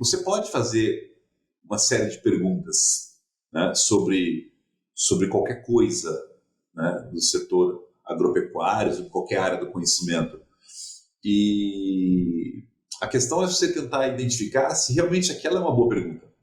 você pode fazer uma série de perguntas, né, sobre qualquer coisa, né, do setor agropecuário, sobre qualquer área do conhecimento. E a questão é você tentar identificar se realmente aquela é uma boa pergunta.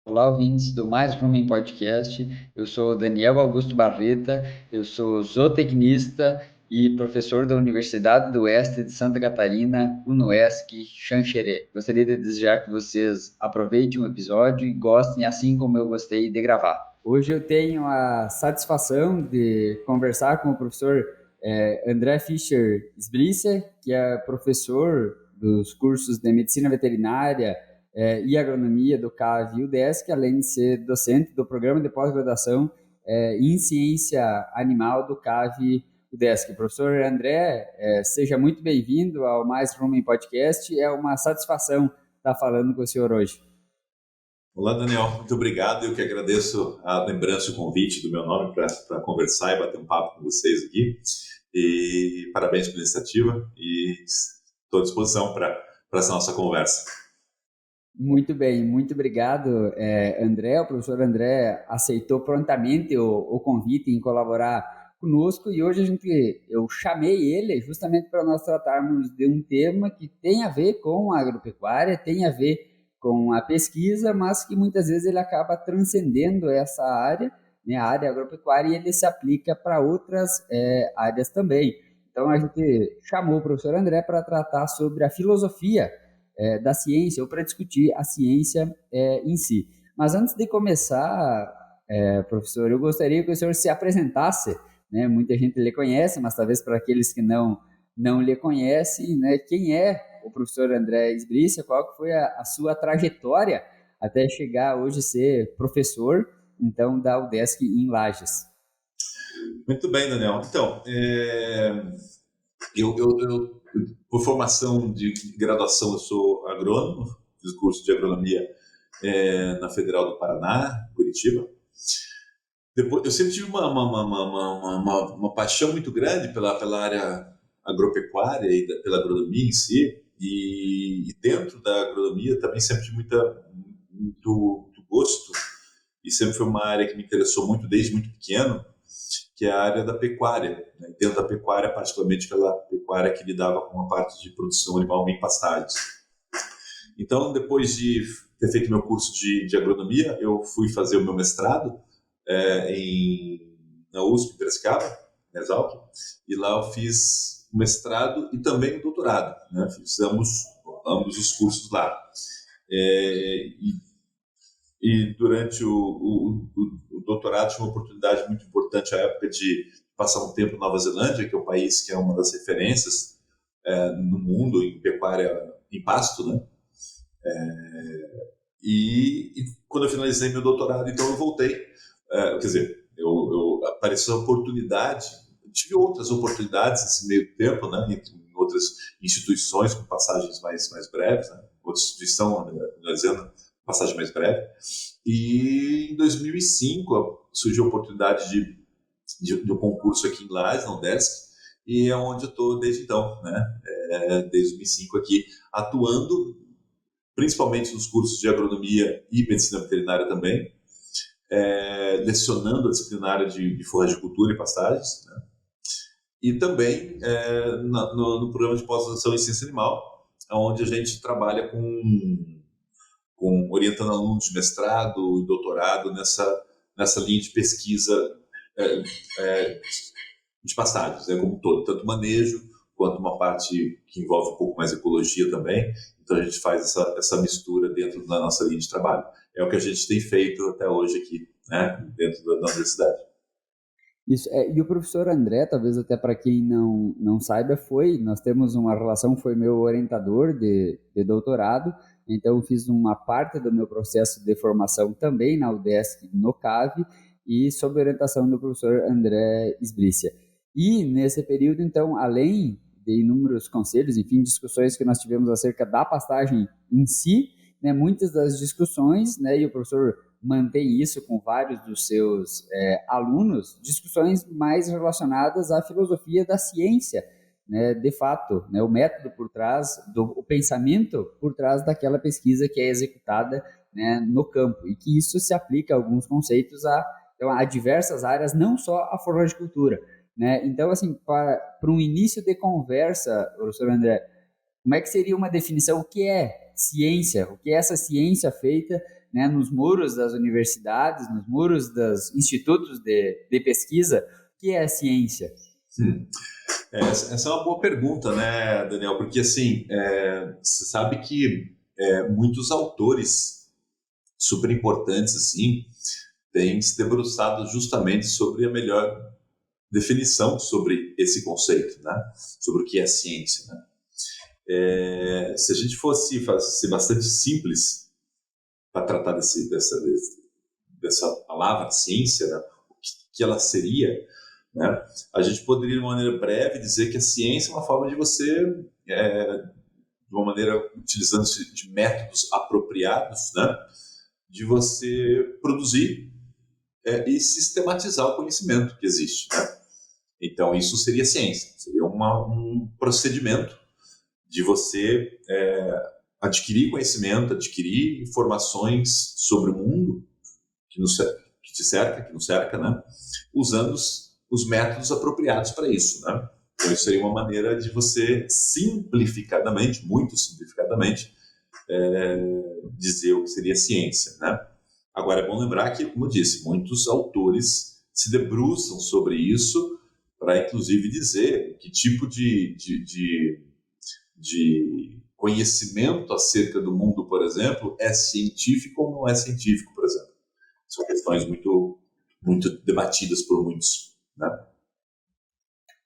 Olá, ouvintes do Mais Rumen Podcast. Eu sou Daniel Augusto Barreta, eu sou zootecnista e professor da Universidade do Oeste de Santa Catarina, UNOESC Xanxerê. Gostaria de desejar que vocês aproveitem o episódio e gostem, assim como eu gostei de gravar. Hoje eu tenho a satisfação de conversar com o professor André Fischer Sbrisser, que é professor dos cursos de Medicina Veterinária e Agronomia do CAV e UDESC, além de ser docente do programa de pós-graduação em Ciência Animal do CAV e UDESC. Professor André, seja muito bem-vindo ao Mais Rumen Podcast. É uma satisfação estar falando com o senhor hoje. Olá, Daniel. Muito obrigado. Eu que agradeço a lembrança e o convite do meu nome para conversar e bater um papo com vocês aqui. E parabéns pela iniciativa e estou à disposição para essa nossa conversa. Muito bem, muito obrigado, André. O professor André aceitou prontamente o convite em colaborar conosco e hoje eu chamei ele justamente para nós tratarmos de um tema que tem a ver com a agropecuária, tem a ver com a pesquisa, mas que muitas vezes ele acaba transcendendo essa área, né, a área agropecuária, e ele se aplica para outras áreas também. Então a gente chamou o professor André para tratar sobre a filosofia da ciência ou para discutir a ciência em si. Mas antes de começar, professor, eu gostaria que o senhor se apresentasse, né? Muita gente lhe conhece, mas talvez para aqueles que não lhe conhecem, né? Quem é o professor André Sbrisser, qual que foi a sua trajetória até chegar hoje a ser professor, então, da UDESC em Lages? Muito bem, Daniel. Então, eu, por formação de graduação, eu sou agrônomo, fiz curso de agronomia na Federal do Paraná, Curitiba. Depois, eu sempre tive uma paixão muito grande pela área agropecuária e pela agronomia em si, e dentro da agronomia também sempre tive muito gosto, e sempre foi uma área que me interessou muito desde muito pequeno, que é a área da pecuária, né? Dentro da pecuária, particularmente aquela pecuária que lidava com a parte de produção animal em pastagens. Então, depois de ter feito meu curso de agronomia, eu fui fazer o meu mestrado na USP, em Piracicaba, na Exalc, e lá eu fiz o mestrado e também o doutorado, né? Fiz ambos os cursos lá. E durante o doutorado tive uma oportunidade muito importante à época de passar um tempo na Nova Zelândia, que é um país que é uma das referências no mundo em pecuária em pasto, né? E quando eu finalizei meu doutorado, então eu voltei. Quer dizer, apareceu a oportunidade, tive outras oportunidades nesse meio tempo, né, em outras instituições com passagens mais breves, né, outra instituição, melhor dizendo, passagem mais breve. E em 2005 surgiu a oportunidade de um concurso aqui em Lages, na UDESC, e é onde eu estou desde então, né, desde 2005 aqui, atuando principalmente nos cursos de agronomia e medicina veterinária também, lecionando a disciplinária de forragicultura e pastagens, né? E também no programa de pós-graduação em ciência animal, onde a gente trabalha com orientando alunos de mestrado e doutorado nessa linha de pesquisa de pastagens, né, como um todo, tanto manejo quanto uma parte que envolve um pouco mais ecologia também. Então a gente faz essa mistura dentro da nossa linha de trabalho. É o que a gente tem feito até hoje aqui, né, dentro da universidade. Isso, e o professor André, talvez até para quem não saiba, nós temos uma relação, foi meu orientador de doutorado, então eu fiz uma parte do meu processo de formação também na UDESC, no CAV, e sob orientação do professor André Sbrissia. E nesse período, então, além de inúmeros conselhos, enfim, discussões que nós tivemos acerca da pastagem em si, né, muitas das discussões, né, e o professor mantém isso com vários dos seus alunos, discussões mais relacionadas à filosofia da ciência, né, de fato, né, o método por trás, o pensamento por trás daquela pesquisa que é executada, né, no campo, e que isso se aplica a alguns conceitos a diversas áreas, não só a floricultura, né? Então, assim, para um início de conversa, professor André, como é que seria uma definição? O que é ciência? O que é essa ciência feita, né, nos muros das universidades, nos muros dos institutos de pesquisa? O que é a ciência? Essa é uma boa pergunta, né, Daniel? Porque, assim, você sabe que muitos autores super importantes, assim, têm se debruçado justamente sobre a melhor definição sobre esse conceito, né? Sobre o que é ciência, né? Se a gente fosse ser bastante simples para tratar dessa palavra ciência, né? O que ela seria, né? A gente poderia, de uma maneira breve, dizer que a ciência é uma forma de você, de uma maneira utilizando-se de métodos apropriados, né? De você produzir e sistematizar o conhecimento que existe, né? Então, isso seria ciência, seria um procedimento de você adquirir conhecimento, adquirir informações sobre o mundo que te cerca, que nos cerca, né? Usando os métodos apropriados para isso, né? Então, isso seria uma maneira de você simplificadamente, muito simplificadamente, dizer o que seria ciência, né? Agora, é bom lembrar que, como eu disse, muitos autores se debruçam sobre isso para, inclusive, dizer que tipo de conhecimento acerca do mundo, por exemplo, é científico ou não é científico, por exemplo. São questões muito, muito debatidas por muitos, né?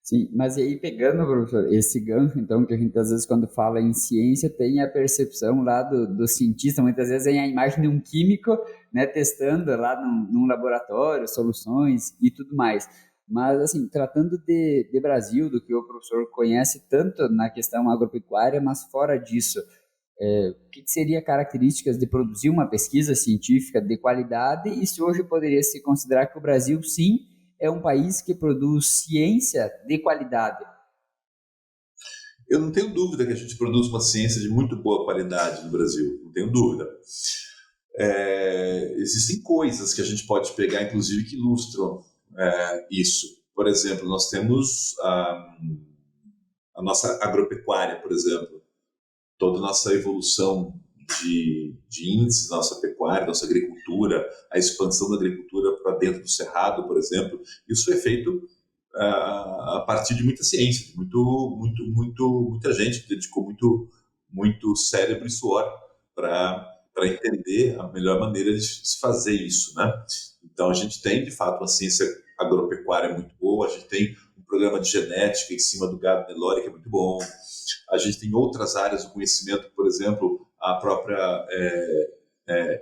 Sim, mas e aí pegando, professor, esse gancho, então, que a gente às vezes quando fala em ciência tem a percepção lá do cientista, muitas vezes tem a imagem de um químico, né, testando lá num laboratório, soluções e tudo mais. Mas, assim, tratando de Brasil, do que o professor conhece tanto na questão agropecuária, mas fora disso, o que seria características de produzir uma pesquisa científica de qualidade e se hoje poderia se considerar que o Brasil, sim, é um país que produz ciência de qualidade? Eu não tenho dúvida que a gente produz uma ciência de muito boa qualidade no Brasil, não tenho dúvida. Existem coisas que a gente pode pegar, inclusive, que ilustram isso. Por exemplo, nós temos a nossa agropecuária, por exemplo, toda a nossa evolução de índices da nossa pecuária, nossa agricultura, a expansão da agricultura para dentro do cerrado, por exemplo, isso é feito a partir de muita ciência, de muita gente que dedicou muito cérebro e suor para entender a melhor maneira de se fazer isso, né? Então a gente tem de fato uma ciência agropecuária muito boa, a gente tem um programa de genética em cima do gado Nelore que é muito bom, a gente tem outras áreas do conhecimento, por exemplo, a própria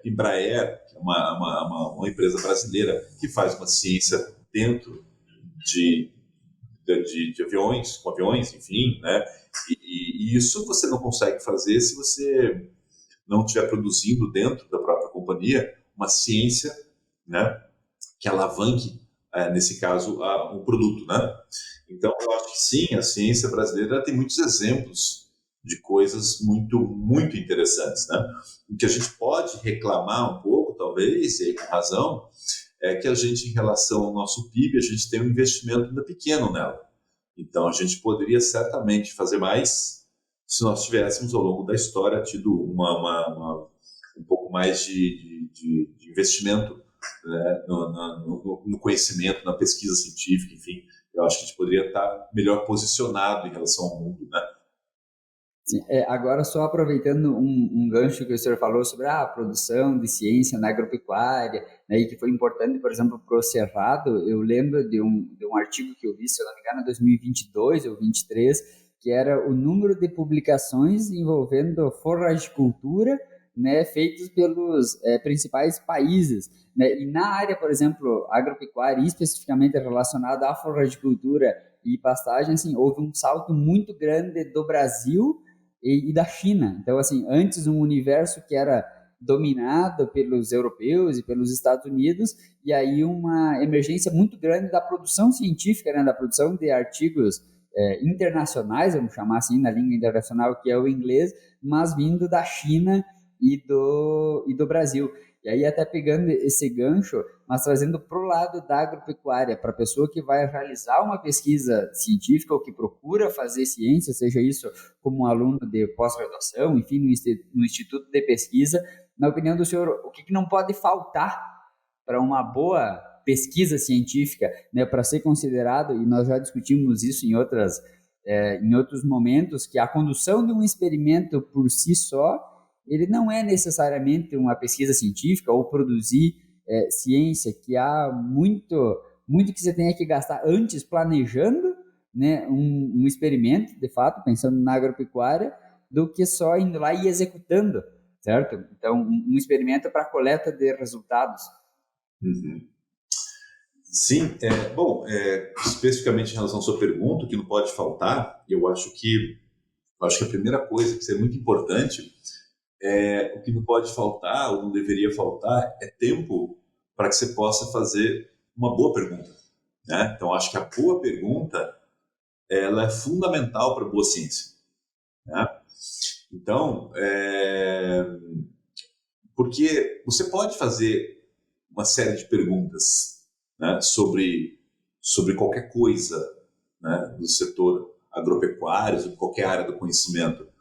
Embraer, que é uma empresa brasileira que faz uma ciência dentro de aviões, com aviões, enfim, né? E isso você não consegue fazer se você não estiver produzindo dentro da própria companhia uma ciência, né, que alavanque, nesse caso, um produto, né? Então, eu acho que sim, a ciência brasileira tem muitos exemplos de coisas muito, muito interessantes, né? O que a gente pode reclamar um pouco, talvez, e aí com razão, é que a gente, em relação ao nosso PIB, a gente tem um investimento ainda pequeno nela. Então, a gente poderia certamente fazer mais se nós tivéssemos, ao longo da história, tido um pouco mais de investimento, né, no conhecimento, na pesquisa científica, enfim. Eu acho que a gente poderia estar melhor posicionado em relação ao mundo, né? Sim, agora só aproveitando um gancho que o senhor falou sobre a produção de ciência na agropecuária, né, e que foi importante, por exemplo, para o Cerrado, eu lembro de um artigo que eu vi, se eu não me engano, em 2022 ou 2023, que era o número de publicações envolvendo forragicultura, né, feitos pelos principais países, né, e na área, por exemplo, agropecuária, especificamente relacionada à forragicultura e pastagem, assim, houve um salto muito grande do Brasil e da China. Então, assim, antes um universo que era dominado pelos europeus e pelos Estados Unidos, e aí uma emergência muito grande da produção científica, né, da produção de artigos internacionais, vamos chamar assim, na língua internacional, que é o inglês, mas vindo da China e do Brasil. E aí até pegando esse gancho, mas trazendo para o lado da agropecuária, para a pessoa que vai realizar uma pesquisa científica ou que procura fazer ciência, seja isso como um aluno de pós-graduação, enfim, no instituto de pesquisa, na opinião do senhor, o que não pode faltar para uma boa pesquisa científica, né, para ser considerado, e nós já discutimos isso em outros momentos, que a condução de um experimento por si só, ele não é necessariamente uma pesquisa científica ou produzir ciência, que há muito que você tenha que gastar antes planejando, né, um experimento, de fato, pensando na agropecuária, do que só indo lá e executando, certo? Então, um experimento para coleta de resultados. Uhum. Sim, bom, especificamente em relação à sua pergunta, o que não pode faltar, eu acho que a primeira coisa que é muito importante o que não pode faltar, ou não deveria faltar, é tempo para que você possa fazer uma boa pergunta, né? Então, acho que a boa pergunta, ela é fundamental para a boa ciência, né? Então, porque você pode fazer uma série de perguntas, né, sobre qualquer coisa, né, do setor agropecuário, sobre qualquer área do conhecimento.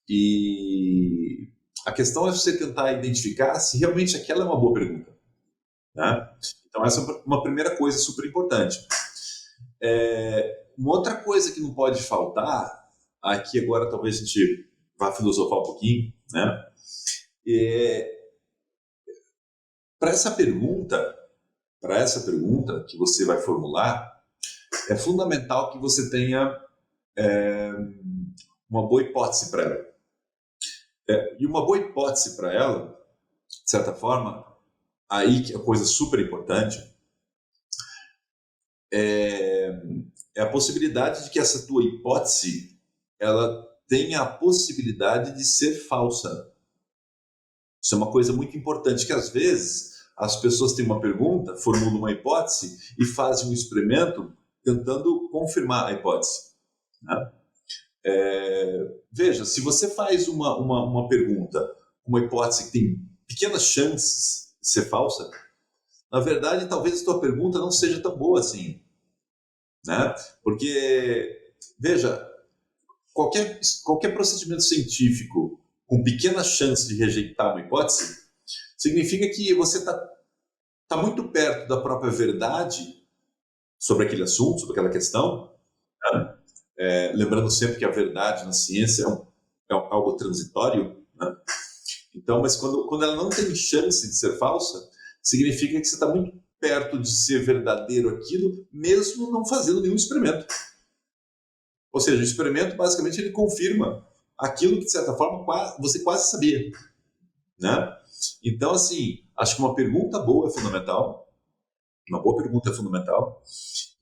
E a questão é você tentar identificar se realmente aquela é uma boa pergunta, né? Então, essa é uma primeira coisa super importante. Uma outra coisa que não pode faltar, aqui agora talvez a gente vá filosofar um pouquinho, né? Para essa pergunta que você vai formular, é fundamental que você tenha uma boa hipótese para ela. E uma boa hipótese para ela, de certa forma, aí que é a coisa super importante, é a possibilidade de que essa tua hipótese ela tenha a possibilidade de ser falsa. Isso é uma coisa muito importante, que às vezes as pessoas têm uma pergunta, formulam uma hipótese e fazem um experimento tentando confirmar a hipótese, né? Veja, se você faz uma pergunta, uma hipótese que tem pequenas chances de ser falsa, na verdade, talvez a tua pergunta não seja tão boa assim, né? Porque, veja, qualquer procedimento científico com pequena chance de rejeitar uma hipótese significa que você está muito perto da própria verdade sobre aquele assunto, sobre aquela questão, né? Lembrando sempre que a verdade na ciência é algo transitório, né? Então, mas quando ela não tem chance de ser falsa, significa que você está muito perto de ser verdadeiro aquilo, mesmo não fazendo nenhum experimento. Ou seja, o experimento, basicamente, ele confirma aquilo que, de certa forma, você quase sabia, né? Então, assim, acho que uma pergunta boa é fundamental, uma boa pergunta é fundamental,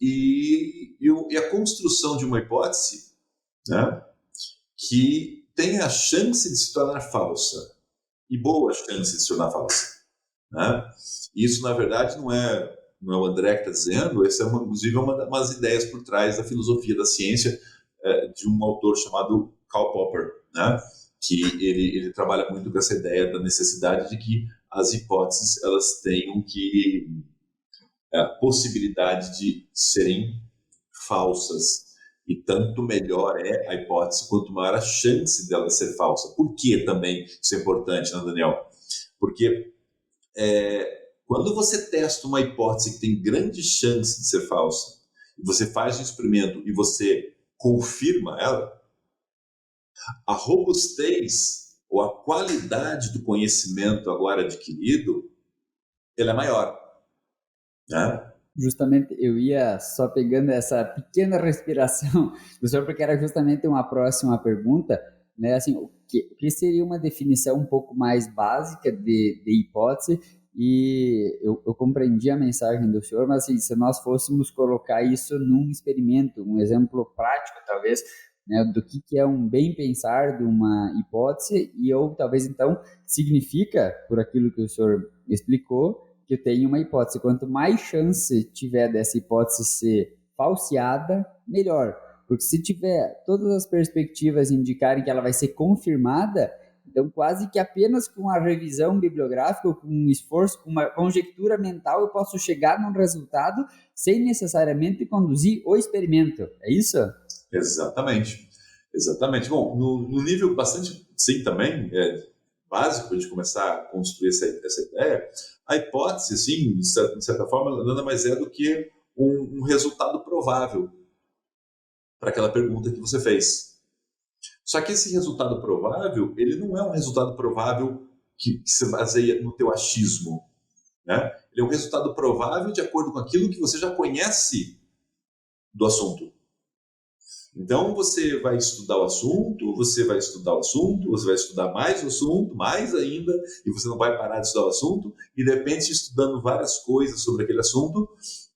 e a construção de uma hipótese, né, que tenha a chance de se tornar falsa, e boa chance de se tornar falsa, né? Isso, na verdade, não é o André que está dizendo, essa é inclusive uma das ideias por trás da filosofia da ciência, de um autor chamado Karl Popper, né? Que ele trabalha muito com essa ideia da necessidade de que as hipóteses elas tenham a possibilidade de serem falsas, e tanto melhor é a hipótese quanto maior a chance dela ser falsa. Por que também isso é importante, né, Daniel? Porque quando você testa uma hipótese que tem grande chance de ser falsa, e você faz um experimento e você confirma ela, a robustez ou a qualidade do conhecimento agora adquirido, ela é maior, né? Justamente, eu ia só pegando essa pequena respiração do senhor, porque era justamente uma próxima pergunta, né? Assim, o que seria uma definição um pouco mais básica de hipótese? E eu compreendi a mensagem do senhor, mas assim, se nós fôssemos colocar isso num experimento, um exemplo prático, talvez, né, do que é um bem pensar de uma hipótese, e eu talvez então significa, por aquilo que o senhor explicou, que eu tenho uma hipótese. Quanto mais chance tiver dessa hipótese ser falseada, melhor. Porque se tiver todas as perspectivas indicarem que ela vai ser confirmada, então quase que apenas com a revisão bibliográfica, ou com um esforço, com uma conjectura mental, eu posso chegar num resultado sem necessariamente conduzir o experimento. É isso? Exatamente. Exatamente. Bom, no nível bastante, sim, também, básico para a gente começar a construir essa ideia, a hipótese, assim, de certa forma, nada mais é do que um resultado provável para aquela pergunta que você fez. Só que esse resultado provável, ele não é um resultado provável que se baseia no teu achismo, né? Ele é um resultado provável de acordo com aquilo que você já conhece do assunto. Então, você vai estudar o assunto, você vai estudar o assunto, você vai estudar mais o assunto, mais ainda, e você não vai parar de estudar o assunto, e de repente, estudando várias coisas sobre aquele assunto,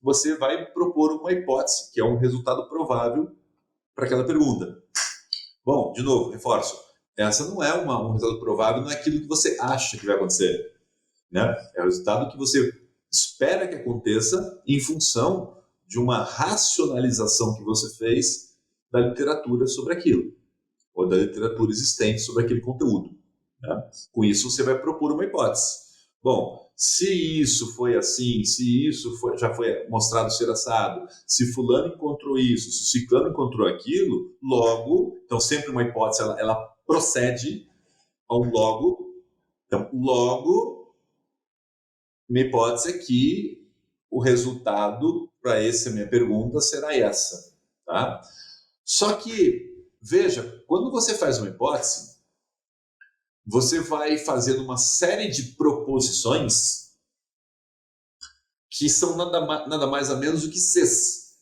você vai propor uma hipótese, que é um resultado provável para aquela pergunta. Bom, de novo, reforço, essa não é um resultado provável, não é aquilo que você acha que vai acontecer, né? É o resultado que você espera que aconteça em função de uma racionalização que você fez da literatura sobre aquilo, ou da literatura existente sobre aquele conteúdo, né? Com isso, você vai propor uma hipótese. Bom, se isso foi assim, se isso já foi mostrado ser assado, se fulano encontrou isso, se ciclano encontrou aquilo, logo, então sempre uma hipótese, ela procede ao logo. Então, logo, minha hipótese é que o resultado para essa minha pergunta será essa, tá? Só que, veja, quando você faz uma hipótese, você vai fazendo uma série de proposições que são nada mais a menos do que ses.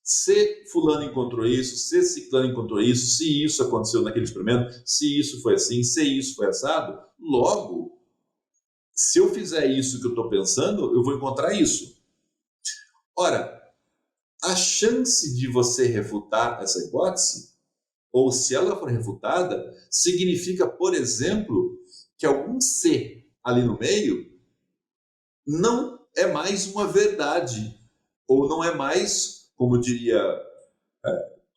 Se fulano encontrou isso, se ciclano encontrou isso, se isso aconteceu naquele experimento, se isso foi assim, se isso foi assado, logo, se eu fizer isso que eu estou pensando, eu vou encontrar isso. Ora, a chance de você refutar essa hipótese, ou se ela for refutada, significa, por exemplo, que algum C ali no meio não é mais uma verdade, ou não é mais, como diria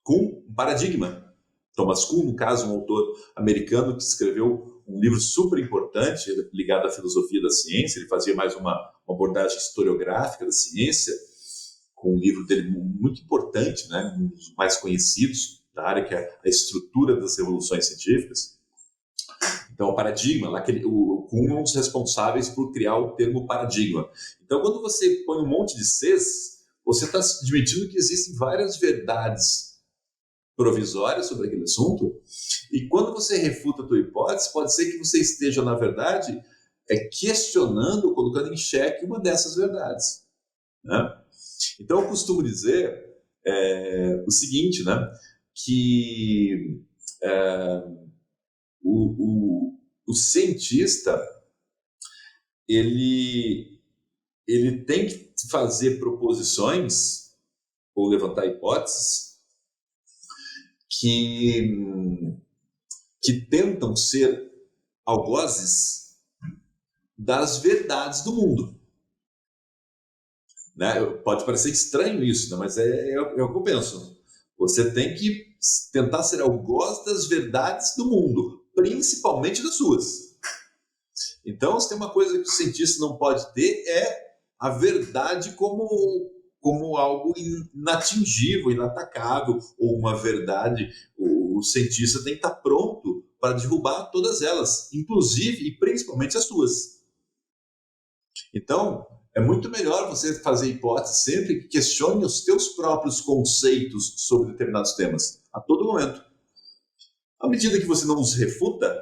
Kuhn, um paradigma. Thomas Kuhn, no caso, um autor americano que escreveu um livro super importante ligado à filosofia da ciência. Ele fazia mais uma abordagem historiográfica da ciência, com um livro dele muito importante, né, um dos mais conhecidos da área, que é A Estrutura das Revoluções Científicas. Então, o paradigma, o Kuhn é um dos responsáveis por criar o termo paradigma. Então, quando você põe um monte de Cs, você está admitindo que existem várias verdades provisórias sobre aquele assunto, e quando você refuta a tua hipótese, pode ser que você esteja, na verdade, questionando, colocando em xeque uma dessas verdades, né? Então, eu costumo dizer o seguinte, né, que o cientista, ele tem que fazer proposições ou levantar hipóteses que tentam ser algozes das verdades do mundo. Né? Pode parecer estranho isso, né? Mas é o que eu penso. Você tem que tentar ser algoz das verdades do mundo, principalmente das suas. Então, se tem uma coisa que o cientista não pode ter, é a verdade como algo inatingível, inatacável, ou uma verdade. O cientista tem que estar pronto para derrubar todas elas, inclusive e principalmente as suas. Então, é muito melhor você fazer hipótese sempre que questione os teus próprios conceitos sobre determinados temas, a todo momento. À medida que você não os refuta,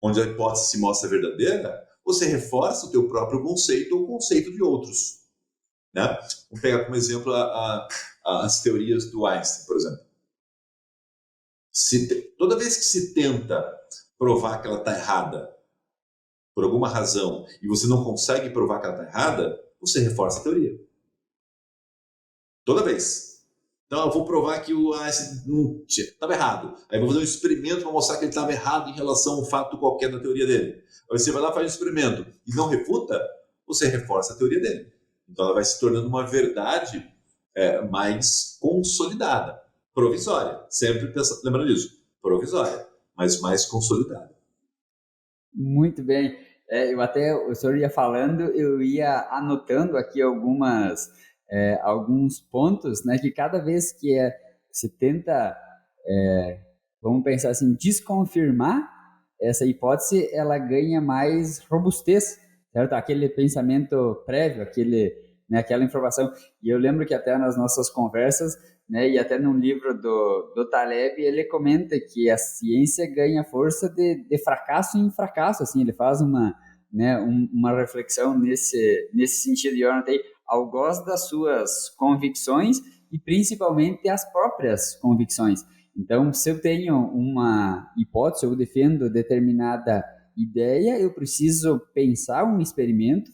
onde a hipótese se mostra verdadeira, você reforça o teu próprio conceito ou o conceito de outros. Né? Vamos pegar como exemplo as teorias do Einstein, por exemplo. Toda vez que se tenta provar que ela está errada, por alguma razão, e você não consegue provar que ela está errada, você reforça a teoria. Toda vez. Então eu vou provar que o Einstein estava errado. Aí eu vou fazer um experimento para mostrar que ele estava errado em relação a um fato qualquer da teoria dele. Aí você vai lá, faz um experimento e não refuta, você reforça a teoria dele. Então ela vai se tornando uma verdade mais consolidada, provisória. Sempre lembrando disso, provisória, mas mais consolidada. Muito bem. Eu até, o senhor ia falando, eu ia anotando aqui alguns pontos, né, que cada vez que se tenta, vamos pensar assim, desconfirmar essa hipótese, ela ganha mais robustez, certo? Aquele pensamento prévio, né, aquela informação. E eu lembro que até nas nossas conversas, né, e até num livro do Taleb, ele comenta que a ciência ganha força de fracasso em fracasso, assim, ele faz uma reflexão nesse sentido, e eu anotei algoz das suas convicções e principalmente as próprias convicções. Então, se eu tenho uma hipótese, eu defendo determinada ideia, eu preciso pensar um experimento,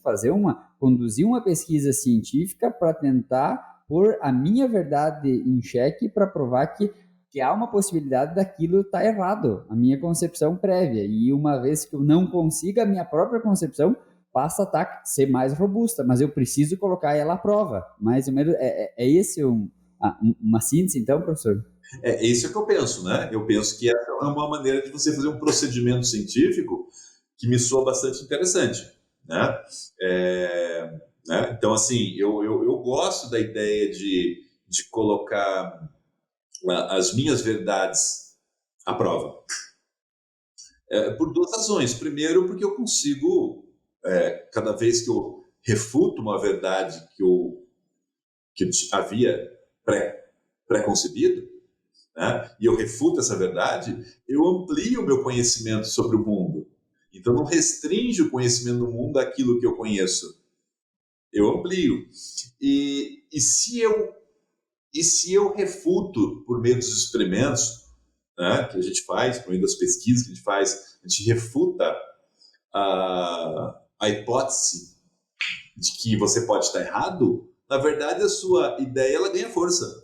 conduzir uma pesquisa científica para tentar pôr a minha verdade em xeque para provar que há uma possibilidade daquilo estar errado, a minha concepção prévia. E uma vez que eu não consiga, a minha própria concepção passa a ser mais robusta, mas eu preciso colocar ela à prova. Mais ou menos, esse uma síntese, então, professor? Isso que eu penso, né? Eu penso que essa é uma maneira de você fazer um procedimento científico que me soa bastante interessante, né? Então, assim, eu gosto da ideia de colocar as minhas verdades à prova. Por duas razões. Primeiro, porque eu consigo, cada vez que eu refuto uma verdade que eu havia pré-concebido, né, e eu refuto essa verdade, eu amplio o meu conhecimento sobre o mundo. Então, não restringe o conhecimento do mundo àquilo que eu conheço. Eu amplio. E se eu refuto por meio dos experimentos, né, que a gente faz, por meio das pesquisas que a gente faz, a gente refuta a hipótese de que você pode estar errado, na verdade a sua ideia ela ganha força.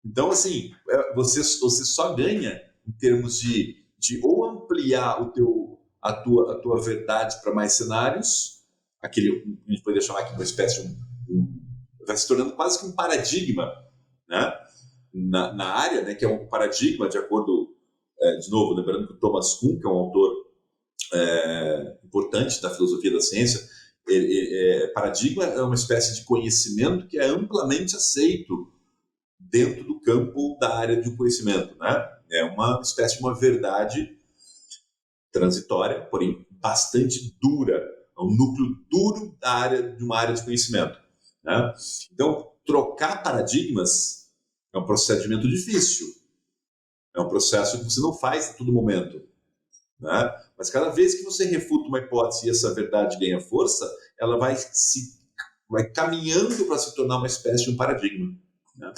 Então, assim, você só ganha em termos de ou ampliar a tua verdade para mais cenários, aquele, a gente poderia chamar aqui uma espécie de vai se tornando quase que um paradigma, né? Na área, né, que é um paradigma de acordo, de novo, lembrando que o Thomas Kuhn, que é um autor importante da filosofia da ciência, paradigma é uma espécie de conhecimento que é amplamente aceito dentro do campo da área de conhecimento, né? É uma espécie de uma verdade transitória, porém bastante dura, é um núcleo duro de uma área de conhecimento, né? Então, trocar paradigmas é um procedimento difícil, é um processo que você não faz a todo momento, né? Mas cada vez que você refuta uma hipótese e essa verdade ganha força, ela vai caminhando para se tornar uma espécie de um paradigma, né?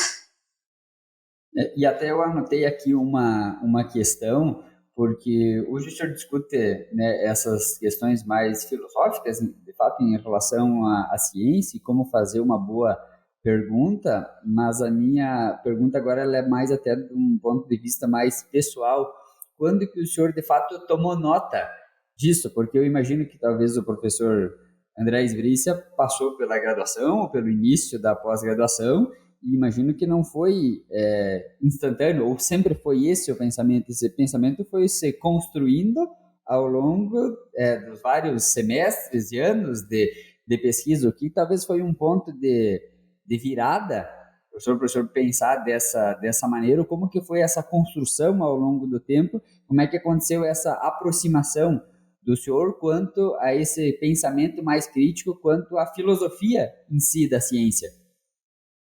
E até eu anotei aqui uma questão, porque hoje o senhor discute, né, essas questões mais filosóficas, de fato, em relação à ciência e como fazer uma boa pergunta, mas a minha pergunta agora ela é mais até de um ponto de vista mais pessoal. Quando que o senhor, de fato, tomou nota disso? Porque eu imagino que talvez o professor André Esbrícia passou pela graduação ou pelo início da pós-graduação, e imagino que não foi instantâneo, ou sempre foi esse o pensamento. Esse pensamento foi se construindo ao longo dos vários semestres e anos de pesquisa, o que talvez foi um ponto de virada, professor, pensar dessa maneira, como que foi essa construção ao longo do tempo, como é que aconteceu essa aproximação do senhor quanto a esse pensamento mais crítico, quanto à filosofia em si da ciência.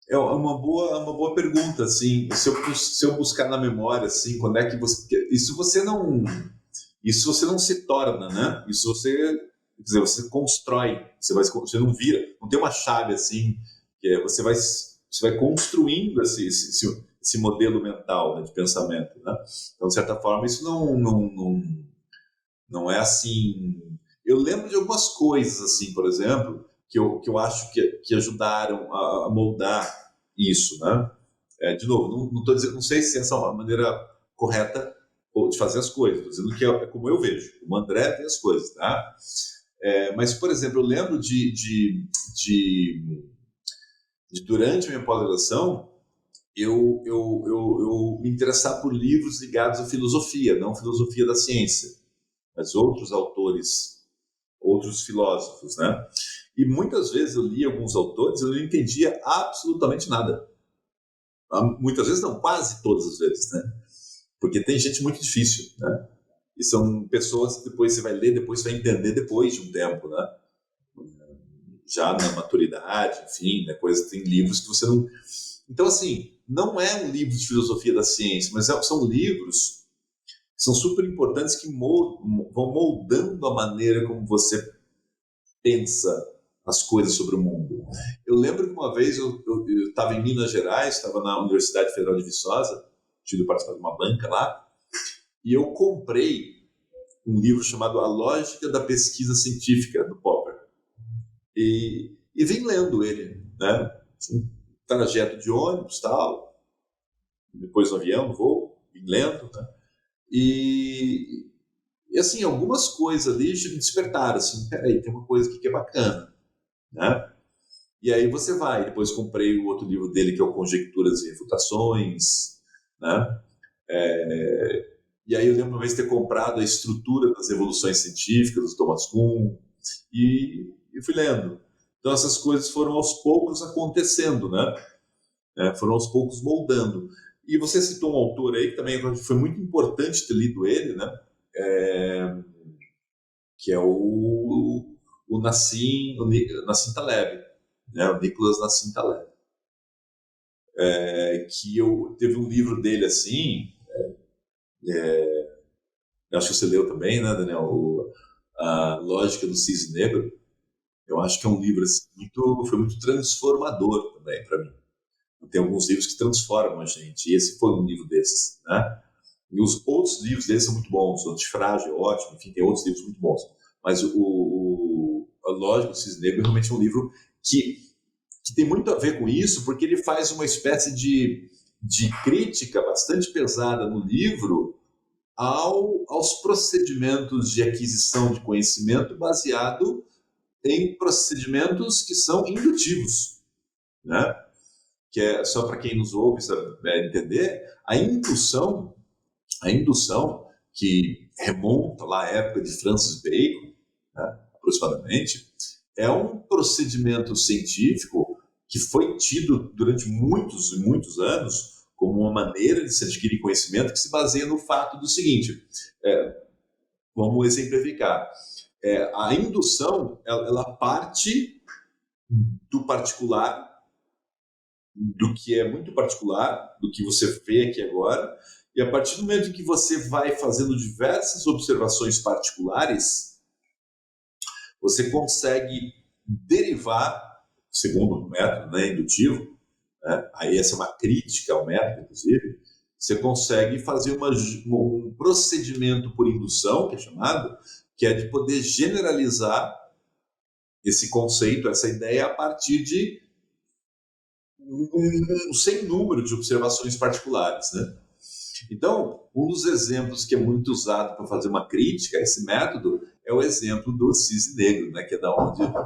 É uma boa pergunta, assim. Se eu buscar na memória, assim, quando é que isso você não se torna, né? Isso quer dizer, você constrói, você não vira, não tem uma chave assim, você vai construindo esse modelo mental, né, de pensamento, né? Então, de certa forma, isso não é assim. Eu lembro de algumas coisas, assim, por exemplo, que eu acho que ajudaram a moldar isso, né? De novo, não estou dizendo, não sei se essa é uma maneira correta de fazer as coisas, estou dizendo que é como eu vejo, como o André vê as coisas, tá? Mas, por exemplo, eu lembro de durante a minha pós-graduação, eu me interessar por livros ligados à filosofia, não filosofia da ciência, mas outros autores, outros filósofos, né? E muitas vezes eu li alguns autores e eu não entendia absolutamente nada. Muitas vezes não, quase todas as vezes, né? Porque tem gente muito difícil, né? E são pessoas que depois você vai ler, depois você vai entender depois de um tempo, né? Já na maturidade, enfim, né? Tem livros que você não... Então, assim, não é um livro de filosofia da ciência, mas são livros que são super importantes que vão moldando a maneira como você pensa as coisas sobre o mundo. Eu lembro que uma vez eu estava em Minas Gerais, estava na Universidade Federal de Viçosa, tive participar de uma banca lá, e eu comprei um livro chamado A Lógica da Pesquisa Científica, do Popper. E vim lendo ele, né? Um trajeto de ônibus, tal, depois no avião, no voo, vim lendo, né? E assim, algumas coisas ali me despertaram, assim, peraí, tem uma coisa aqui que é bacana, né? E aí você vai, depois comprei o outro livro dele, que é o Conjecturas e Refutações, né? E aí eu lembro uma vez ter comprado A Estrutura das Revoluções Científicas, do Thomas Kuhn, e fui lendo. Então essas coisas foram aos poucos acontecendo, né? Foram aos poucos moldando. E você citou um autor aí que também foi muito importante ter lido ele, né? Que é o Nassim Taleb, né? O Nicholas Nassim Taleb. Que teve um livro dele assim, eu acho que você leu também, né, Daniel? A Lógica do Cisne Negro. Eu acho que é um livro assim, foi muito transformador também para mim. Tem alguns livros que transformam a gente, e esse foi um livro desses, né? E os outros livros dele são muito bons, o Antifrágil é ótimo, enfim, tem outros livros muito bons. Mas a Lógica do Cisne Negro realmente é um livro que tem muito a ver com isso, porque ele faz uma espécie de crítica bastante pesada no livro aos procedimentos de aquisição de conhecimento baseado em procedimentos que são indutivos, né? Que é só para quem nos ouve entender, a indução que remonta lá à época de Francis Bacon, né, aproximadamente, é um procedimento científico que foi tido durante muitos e muitos anos como uma maneira de se adquirir conhecimento que se baseia no fato do seguinte, vamos exemplificar, a indução ela parte do particular, do que é muito particular, do que você vê aqui agora, e a partir do momento em que você vai fazendo diversas observações particulares, você consegue derivar, segundo o método, né, indutivo, né, aí essa é uma crítica ao método, inclusive, você consegue fazer um procedimento por indução, que é chamado, que é de poder generalizar esse conceito, essa ideia, a partir de um sem número de observações particulares, né? Então, um dos exemplos que é muito usado para fazer uma crítica a esse método é o exemplo do cisne negro, né? Que é da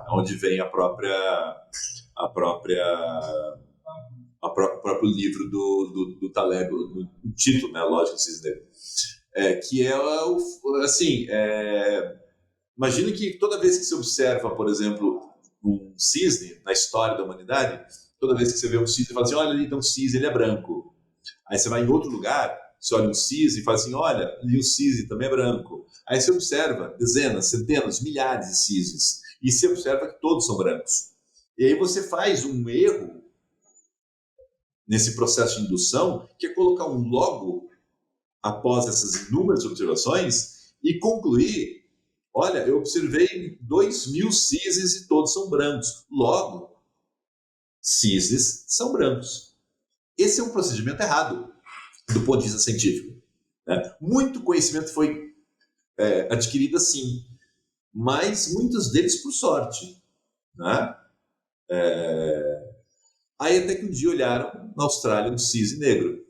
onde vem o próprio livro do Taleb, o título, né? A Lógica do Cisne Negro. Que é assim, imagine que toda vez que você observa, por exemplo, um cisne na história da humanidade, toda vez que você vê um cisne, você fala assim, olha ali, tem um cisne, ele é branco. Aí você vai em outro lugar, você olha um cisne e fala assim, olha, ali o cisne também é branco. Aí você observa dezenas, centenas, milhares de cisnes, e você observa que todos são brancos. E aí você faz um erro nesse processo de indução, que é colocar um logo após essas inúmeras observações e concluir, olha, eu observei 2.000 cisnes e todos são brancos. Logo, cisnes são brancos. Esse é um procedimento errado do ponto de vista científico, né? Muito conhecimento foi adquirido assim, mas muitos deles por sorte, né? Aí até que um dia olharam na Austrália um cisne negro.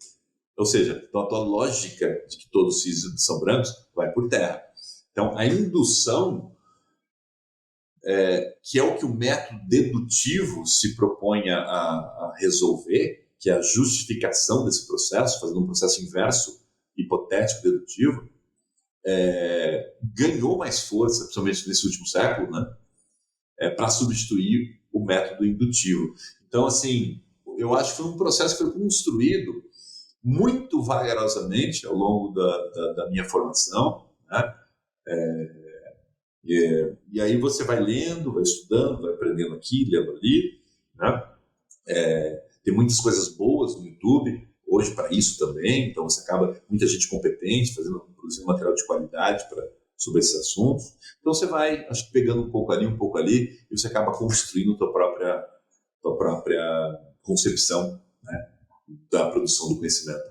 Ou seja, então a tua lógica de que todos os cisnes são brancos vai por terra. Então a indução, que é o que o método dedutivo se propõe a resolver, que é a justificação desse processo, fazendo um processo inverso, hipotético, dedutivo, ganhou mais força, principalmente nesse último século, né, para substituir o método indutivo. Então, assim, eu acho que foi um processo que foi construído muito vagarosamente ao longo da minha formação, né? E aí você vai lendo, vai estudando, vai aprendendo aqui, lendo ali, né? Tem muitas coisas boas no YouTube hoje para isso também, então você acaba, muita gente competente, produzindo material de qualidade sobre esses assuntos. Então você vai, acho que pegando um pouco ali, e você acaba construindo tua própria concepção, né, da produção do conhecimento.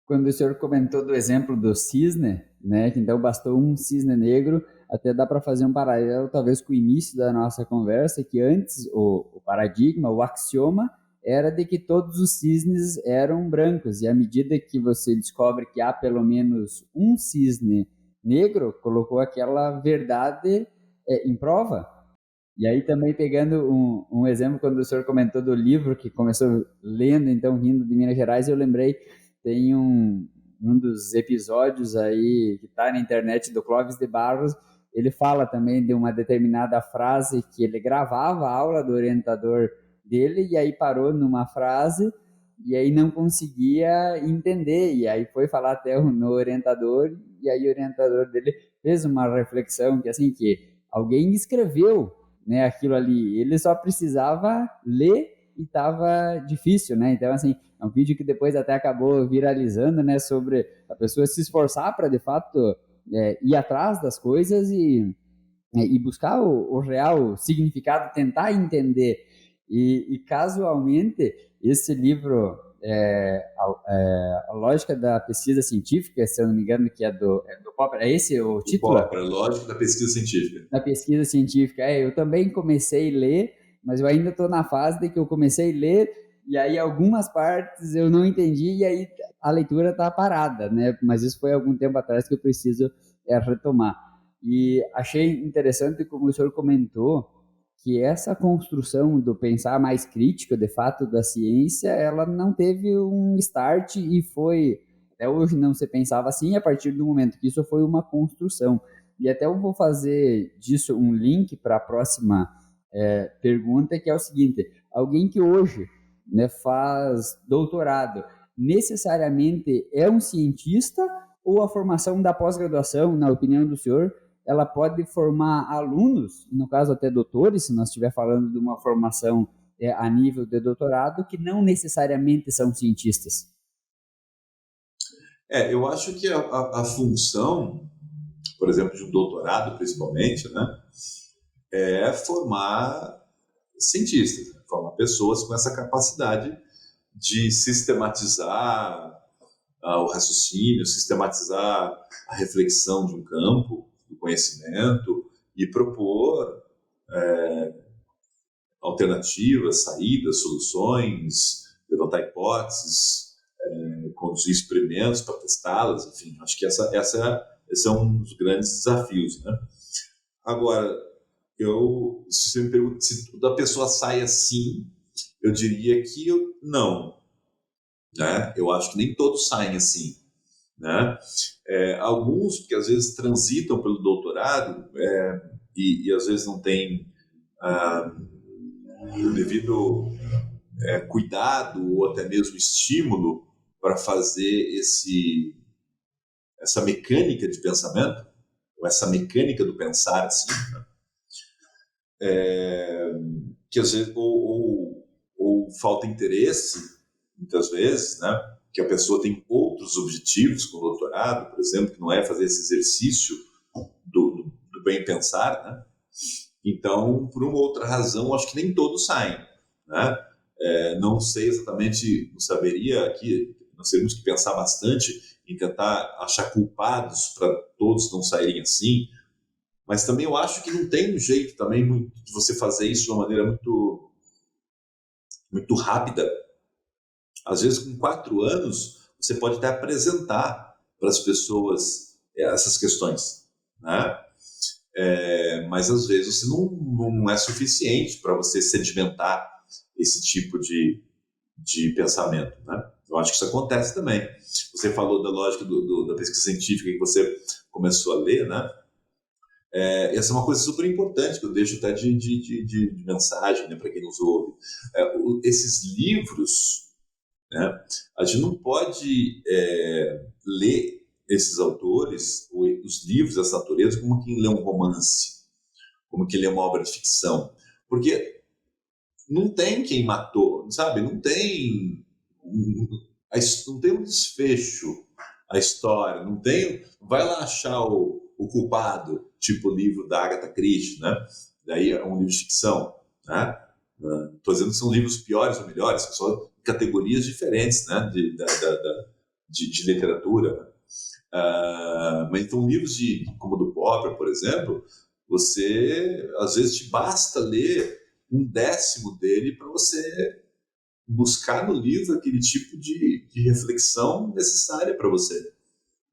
Quando o senhor comentou do exemplo do cisne, né, que então bastou um cisne negro, até dá para fazer um paralelo talvez com o início da nossa conversa, que antes o paradigma, o axioma, era de que todos os cisnes eram brancos, e à medida que você descobre que há pelo menos um cisne negro, colocou aquela verdade em prova. E aí também pegando um exemplo, quando o senhor comentou do livro, que começou lendo, então, vindo de Minas Gerais, eu lembrei, tem um dos episódios aí que está na internet do Clóvis de Barros, ele fala também de uma determinada frase que ele gravava a aula do orientador dele, e aí parou numa frase, e aí não conseguia entender, e aí foi falar até no orientador, e aí o orientador dele fez uma reflexão que assim, que alguém escreveu, né, aquilo ali, ele só precisava ler e estava difícil, né? Então, assim, é um vídeo que depois até acabou viralizando, né, sobre a pessoa se esforçar para, de fato, ir atrás das coisas e buscar o real significado, tentar entender. E casualmente, esse livro, a Lógica da Pesquisa Científica, se eu não me engano, que é do Popper, é esse o título? Popper, Lógica da Pesquisa Científica. Da pesquisa científica, eu também comecei a ler, mas eu ainda estou na fase de que eu comecei a ler, e aí algumas partes eu não entendi, e aí a leitura está parada, né? Mas isso foi algum tempo atrás que eu preciso retomar. E achei interessante como o senhor comentou, que essa construção do pensar mais crítico, de fato, da ciência, ela não teve um start e foi, até hoje não se pensava assim, a partir do momento que isso foi uma construção. E até eu vou fazer disso um link para a próxima pergunta, que é o seguinte, alguém que hoje, né, faz doutorado, necessariamente é um cientista, ou a formação da pós-graduação, na opinião do senhor, ela pode formar alunos, no caso até doutores, se nós estiver falando de uma formação a nível de doutorado, que não necessariamente são cientistas? Eu acho que a função, por exemplo, de um doutorado, principalmente, né, é formar cientistas, né, formar pessoas com essa capacidade de sistematizar o raciocínio, sistematizar a reflexão de um campo, do conhecimento, e propor alternativas, saídas, soluções, levantar hipóteses, conduzir experimentos para testá-las, enfim, acho que esse é um dos grandes desafios, né? Agora, se você me pergunta se a pessoa sai assim, eu diria que não, né? Eu acho que nem todos saem assim, né? Alguns, porque às vezes transitam pelo doutorado e às vezes não tem o devido cuidado ou até mesmo estímulo para fazer essa mecânica de pensamento, ou essa mecânica do pensar, assim, né? Que às vezes, ou falta interesse, muitas vezes, né? Que a pessoa tem outros objetivos com o doutorado, por exemplo, que não é fazer esse exercício do bem pensar, né? Então, por uma outra razão, acho que nem todos saem, né? Não sei exatamente, não saberia aqui, nós teríamos que pensar bastante em tentar achar culpados para todos não saírem assim, mas também eu acho que não tem um jeito também de você fazer isso de uma maneira muito muito rápida. Às vezes, com 4 anos, você pode até apresentar para as pessoas essas questões, né? Mas às vezes você não é suficiente para você sedimentar esse tipo de pensamento, né? Eu acho que isso acontece também. Você falou da lógica da pesquisa científica que você começou a ler, né? Essa é uma coisa super importante que eu deixo até de mensagem, né, para quem nos ouve. Esses livros, né, a gente não pode ler esses autores, os livros dessa natureza, como quem lê um romance, como quem lê uma obra de ficção. Porque não tem quem matou, sabe? Não tem um desfecho a história, não tem. Vai lá achar o culpado, tipo o livro da Agatha Christie, né? Daí é um livro de ficção, né? Estou dizendo que são livros piores ou melhores, são só categorias diferentes, né? De literatura. Mas então livros como o do Popper, por exemplo, você às vezes te basta ler 1/10 dele para você buscar no livro aquele tipo de reflexão necessária para você,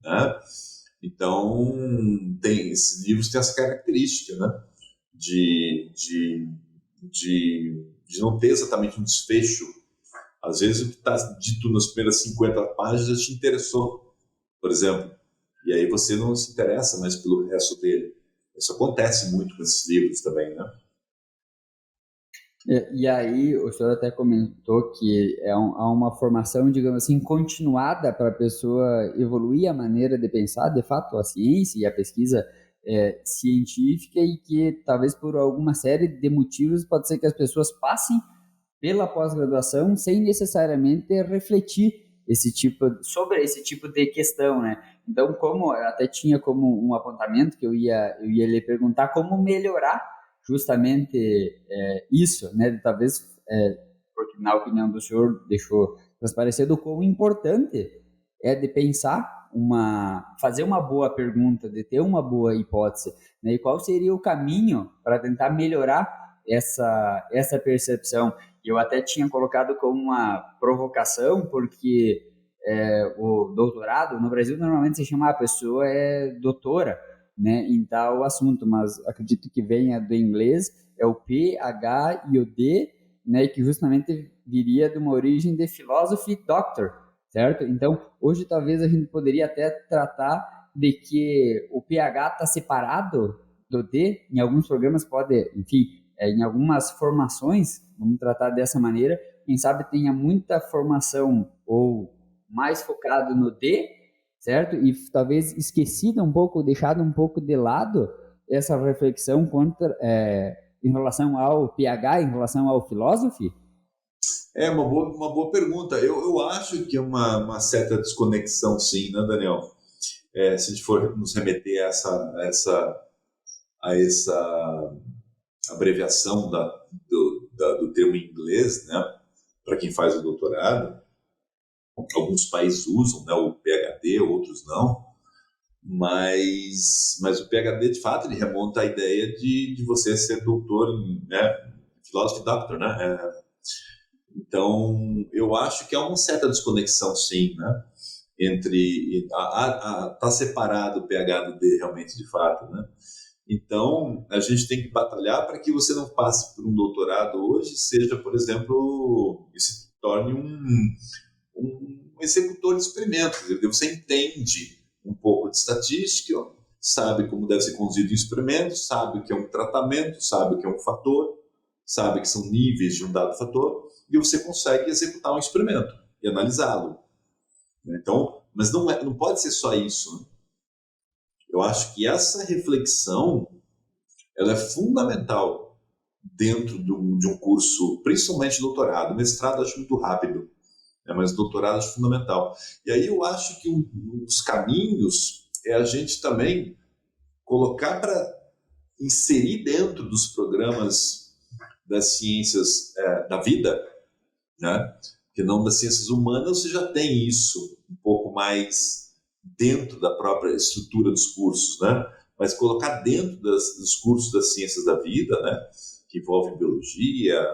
né? Então, esses livros têm essa característica, né? De não ter exatamente um desfecho. Às vezes o que está dito nas primeiras 50 páginas te interessou, por exemplo, e aí você não se interessa mais pelo resto dele. Isso acontece muito com esses livros também, né? E aí, o senhor até comentou que há uma formação, digamos assim, continuada para a pessoa evoluir a maneira de pensar, de fato, a ciência e a pesquisa científica, e que talvez por alguma série de motivos pode ser que as pessoas passem pela pós-graduação sem necessariamente refletir sobre esse tipo de questão, né? Então, como eu até tinha como um apontamento que eu ia lhe perguntar como melhorar justamente isso, né? Talvez, porque na opinião do senhor deixou transparecer do quão importante é de pensar fazer uma boa pergunta, de ter uma boa hipótese, né? E qual seria o caminho para tentar melhorar essa percepção. Eu até tinha colocado como uma provocação, porque o doutorado, no Brasil, normalmente se chama a pessoa doutora, né, em tal assunto, mas acredito que venha do inglês, é o PH e o D, né, que justamente viria de uma origem de philosophy doctor, certo? Então, hoje talvez a gente poderia até tratar de que o PH está separado do D, em alguns programas pode, enfim, em algumas formações, vamos tratar dessa maneira, quem sabe tenha muita formação ou mais focado no D, certo? E talvez esquecido um pouco, deixado um pouco de lado essa reflexão em relação ao PH, em relação ao philosophy? É uma boa pergunta. Eu acho que é uma certa desconexão, sim, né, Daniel? Se a gente for nos remeter a essa abreviação do termo em inglês, né, para quem faz o doutorado, alguns países usam, né, o PhD, outros não, mas o PhD, de fato, ele remonta à ideia de você ser doutor em, né, philosophy doctor, né? Então, eu acho que há uma certa desconexão, sim, né? Entre tá separado o PH do D realmente, de fato, né? Então, a gente tem que batalhar para que você não passe por um doutorado hoje, seja, por exemplo, e se torne um executor de experimentos. Você entende um pouco de estatística, sabe como deve ser conduzido um experimento, sabe o que é um tratamento, sabe o que é um fator, sabe que são níveis de um dado fator, e você consegue executar um experimento e analisá-lo. Então, mas não pode ser só isso, né? Eu acho que essa reflexão ela é fundamental dentro de um curso, principalmente doutorado. Mestrado acho muito rápido, né? Mas doutorado acho fundamental. E aí eu acho que um dos caminhos é a gente também colocar para inserir dentro dos programas das ciências da vida, né? Porque não das ciências humanas você já tem isso um pouco mais dentro da própria estrutura dos cursos, né? Mas colocar dentro dos cursos das ciências da vida, né? Que envolvem biologia,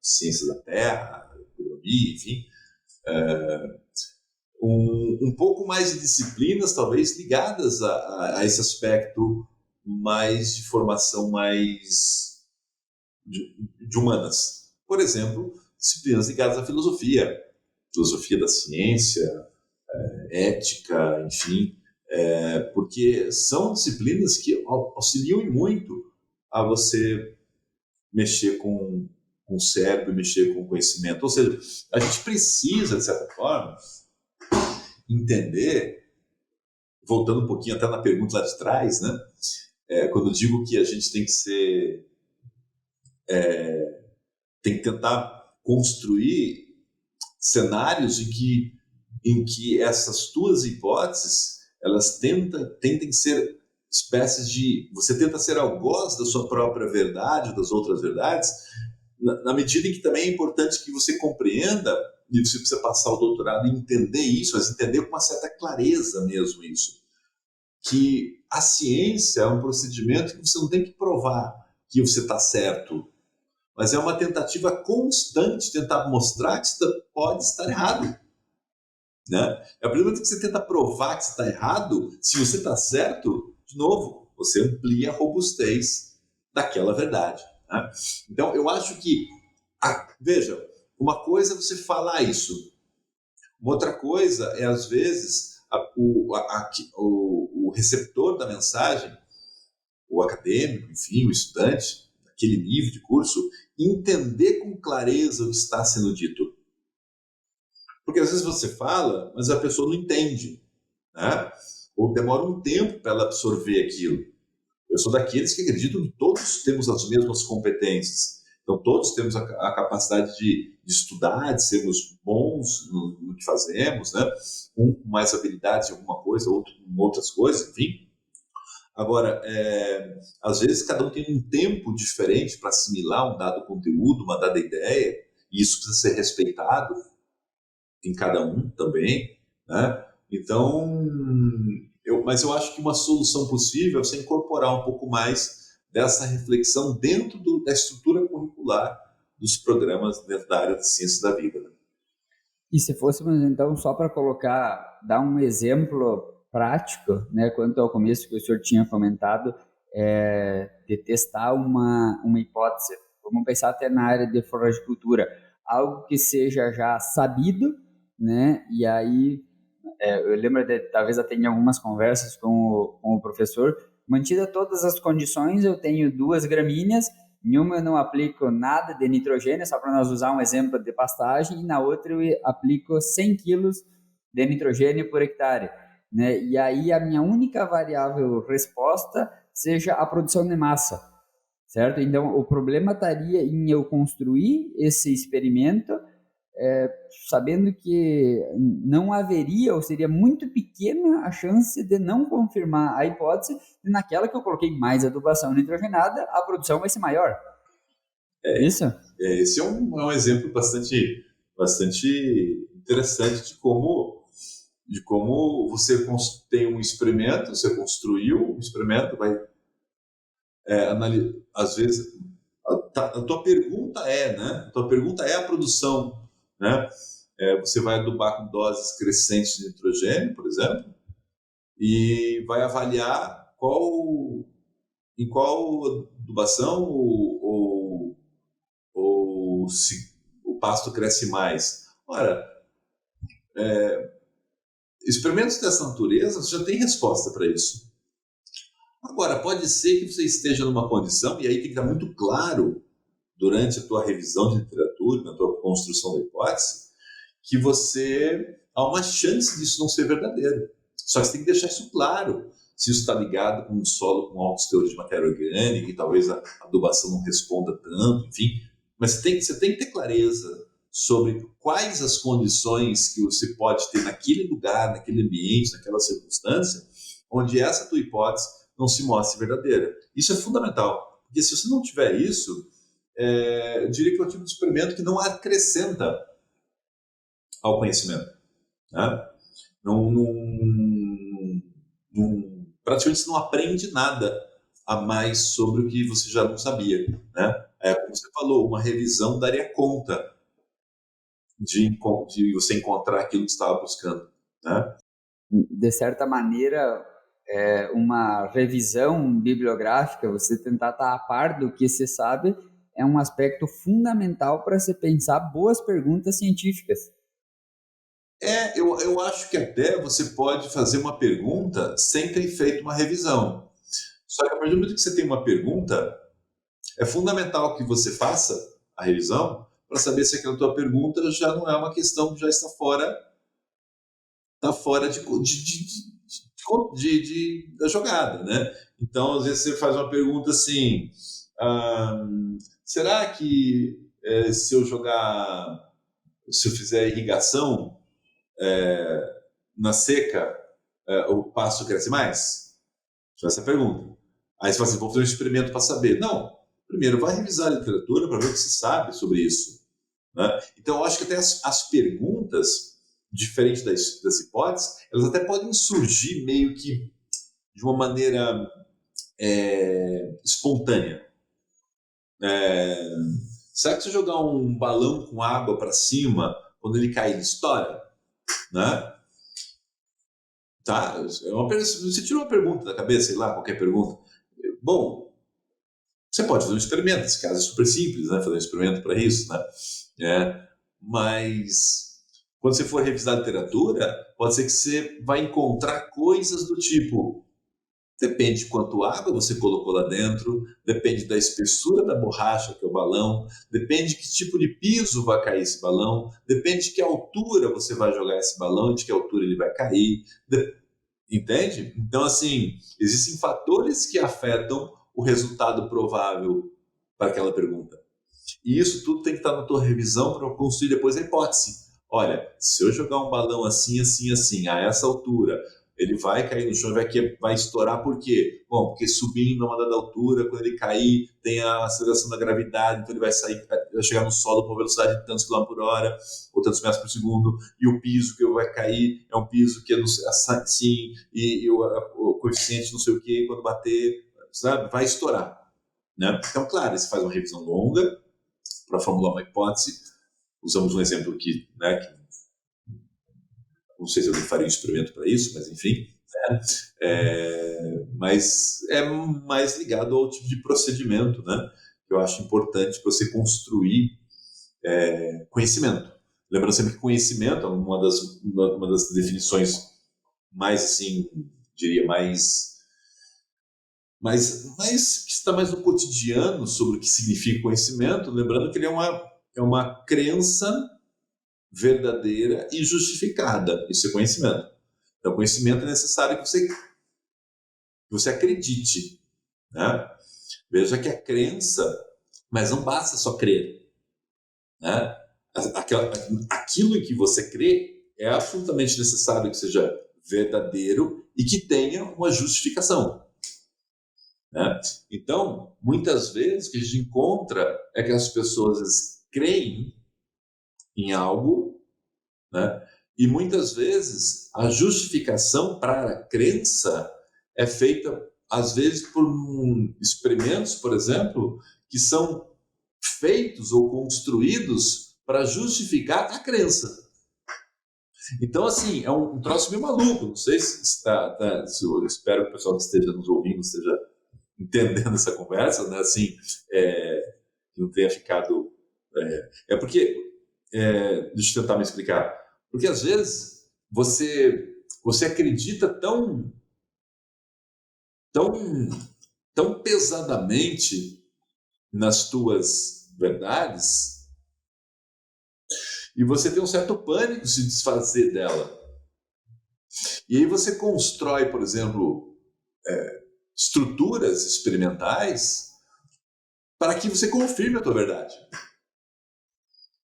ciências da terra, economia, enfim, um pouco mais de disciplinas, talvez, ligadas a esse aspecto mais de formação mais de humanas. Por exemplo, disciplinas ligadas à filosofia da ciência, ética, enfim, porque são disciplinas que auxiliam muito a você mexer com o cérebro, mexer com o conhecimento. Ou seja, a gente precisa, de certa forma, entender, voltando um pouquinho até na pergunta lá de trás, né? Quando eu digo que a gente tem que ser, tem que tentar construir cenários em que essas tuas hipóteses, elas tentem ser espécies de... Você tenta ser algoz da sua própria verdade, das outras verdades, na medida em que também é importante que você compreenda, e você precisa passar o doutorado e entender isso, mas entender com uma certa clareza mesmo isso, que a ciência é um procedimento que você não tem que provar que você está certo, mas é uma tentativa constante de tentar mostrar que você pode estar errado. Né? A partir do momento que você tenta provar que você está errado, se você está certo, de novo, você amplia a robustez daquela verdade. Né? Então, eu acho que, veja, uma coisa é você falar isso, uma outra coisa é, às vezes, o receptor da mensagem, o acadêmico, enfim, o estudante, aquele nível de curso, entender com clareza o que está sendo dito. Porque às vezes você fala, mas a pessoa não entende, né? Ou demora um tempo para ela absorver aquilo. Eu sou daqueles que acreditam que todos temos as mesmas competências. Então, todos temos a capacidade de estudar, de sermos bons no que fazemos, né? Um com mais habilidades em alguma coisa, outro em outras coisas, enfim. Agora, às vezes cada um tem um tempo diferente para assimilar um dado conteúdo, uma dada ideia, e isso precisa ser respeitado em cada um também, né? Então, mas eu acho que uma solução possível é você incorporar um pouco mais dessa reflexão dentro da estrutura curricular dos programas dentro da área de ciências da vida. Né? E se fôssemos, então, só para dar um exemplo prático, né, quanto ao começo que o senhor tinha comentado, de testar uma hipótese, vamos pensar até na área de floricultura, algo que seja já sabido, né, e aí eu lembro de, talvez até em algumas conversas com o professor, mantida todas as condições, eu tenho 2 gramíneas, em uma eu não aplico nada de nitrogênio, só para nós usar um exemplo de pastagem, e na outra eu aplico 100 quilos de nitrogênio por hectare. Né? E aí a minha única variável resposta seja a produção de massa, certo? Então o problema estaria em eu construir esse experimento sabendo que não haveria ou seria muito pequena a chance de não confirmar a hipótese, e naquela que eu coloquei mais adubação nitrogenada, a produção vai ser maior. Isso? Esse é um exemplo bastante interessante de como você tem um experimento, você construiu um experimento, vai às vezes a tua pergunta né? A tua pergunta é a produção, né? Você vai adubar com doses crescentes de nitrogênio, por exemplo, e vai avaliar em qual adubação se o pasto cresce mais. Ora, experimentos dessa natureza, você já tem resposta para isso. Agora, pode ser que você esteja numa condição, e aí tem que estar muito claro durante a tua revisão de literatura, na tua construção da hipótese, que há uma chance disso não ser verdadeiro. Só que você tem que deixar isso claro. Se isso está ligado com um solo com altos teores de matéria orgânica, e talvez a adubação não responda tanto, enfim. Mas você tem que ter clareza sobre quais as condições que você pode ter naquele lugar, naquele ambiente, naquela circunstância, onde essa tua hipótese não se mostre verdadeira. Isso é fundamental. Porque se você não tiver isso, eu diria que é um tipo de experimento que não acrescenta ao conhecimento. Né? Praticamente você não aprende nada a mais sobre o que você já não sabia. Né? Como você falou, uma revisão daria conta de você encontrar aquilo que você estava buscando, né? De certa maneira, uma revisão bibliográfica, você tentar estar a par do que se sabe, é um aspecto fundamental para se pensar boas perguntas científicas. Eu acho que até você pode fazer uma pergunta sem ter feito uma revisão. Só que a partir do momento que você tem uma pergunta, é fundamental que você faça a revisão para saber se aquela tua pergunta já não é uma questão que já está fora da jogada, né? Então, às vezes você faz uma pergunta assim, será que se eu fizer irrigação na seca, o pasto cresce mais? Essa é a pergunta. Aí você fala assim, vou fazer um experimento para saber. Não, primeiro vai revisar a literatura para ver o que se sabe sobre isso, né? Então, eu acho que até as perguntas, diferente das hipóteses, elas até podem surgir meio que de uma maneira espontânea. Será que se eu jogar um balão com água para cima, quando ele cair, ele estoura? Né? Tá? Você tira uma pergunta da cabeça, sei lá, qualquer pergunta. Bom, você pode fazer um experimento, esse caso é super simples, né? Fazer um experimento para isso, né? Mas quando você for revisar a literatura, pode ser que você vai encontrar coisas do tipo, depende de quanto água você colocou lá dentro, depende da espessura da borracha, que é o balão, depende de que tipo de piso vai cair esse balão, depende de que altura você vai jogar esse balão, de que altura ele vai cair, entende? Então, assim, existem fatores que afetam o resultado provável para aquela pergunta. E isso tudo tem que estar na tua revisão para construir depois a hipótese. Olha, se eu jogar um balão assim, assim, assim, a essa altura, ele vai cair no chão e vai estourar por quê? Bom, porque subindo a uma dada altura, quando ele cair, tem a aceleração da gravidade, então ele vai chegar no solo com uma velocidade de tantos quilômetros por hora, ou tantos metros por segundo, e o piso que vai cair é um piso que é assim, e o coeficiente não sei o quê, quando bater, sabe, vai estourar. Né? Então, claro, você faz uma revisão longa para formular uma hipótese. Usamos um exemplo aqui, né, que não sei se eu faria um experimento para isso, mas enfim, né? Mas é mais ligado ao tipo de procedimento, né, que eu acho importante para você construir conhecimento. Lembrando sempre que conhecimento é uma das definições mais, assim, diria, mais que está mais no cotidiano sobre o que significa conhecimento, lembrando que ele é uma crença verdadeira e justificada. Isso é conhecimento. Então, conhecimento é necessário que você acredite, né? Veja que a crença, mas não basta só crer, né? Aquilo em que você crê é absolutamente necessário que seja verdadeiro e que tenha uma justificação, né? Então, muitas vezes o que a gente encontra é que as pessoas creem em algo, né? E muitas vezes a justificação para a crença é feita, às vezes, por experimentos, por exemplo, que são feitos ou construídos para justificar a crença. Então, assim, é um troço meio maluco. Não sei se eu espero que o pessoal que esteja nos ouvindo esteja entendendo essa conversa, né? Assim, que não tenha ficado... porque... deixa eu tentar me explicar. Porque, às vezes, você acredita tão pesadamente nas tuas verdades e você tem um certo pânico de se desfazer dela. E aí você constrói, por exemplo, estruturas experimentais para que você confirme a tua verdade.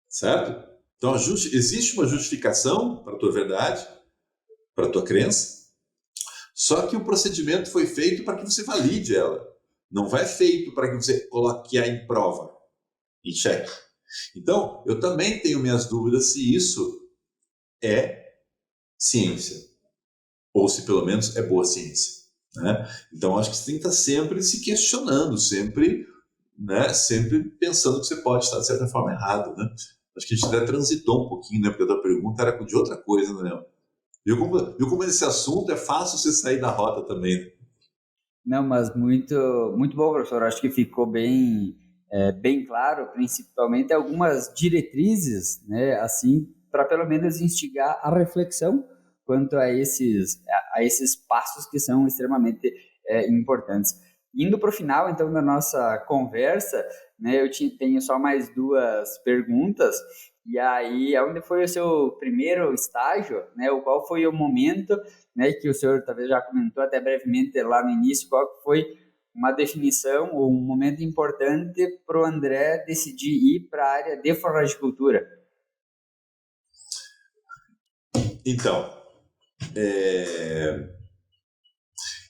Certo? Então, existe uma justificação para a tua verdade, para a tua crença, só que o procedimento foi feito para que você valide ela. Não vai feito para que você coloque-a em prova, em xeque. Então, eu também tenho minhas dúvidas se isso é ciência, ou se pelo menos é boa ciência, né? Então, acho que você tem que estar sempre se questionando, sempre né, sempre pensando que você pode estar, de certa forma, errado, né? Acho que a gente até transitou um pouquinho, né? Porque a tua pergunta era de outra coisa, né? Viu como esse assunto é fácil você sair da rota também, né? Não, mas muito, muito bom, professor. Acho que ficou bem claro, principalmente algumas diretrizes, né, assim, para pelo menos instigar a reflexão quanto a esses passos que são extremamente importantes. Indo para o final, então, da nossa conversa, né, tenho só mais duas perguntas. E aí, onde foi o seu primeiro estágio, né? Qual foi o momento, né, que o senhor talvez já comentou até brevemente lá no início, qual foi uma definição ou um momento importante para o André decidir ir para a área de forragicultura? Então,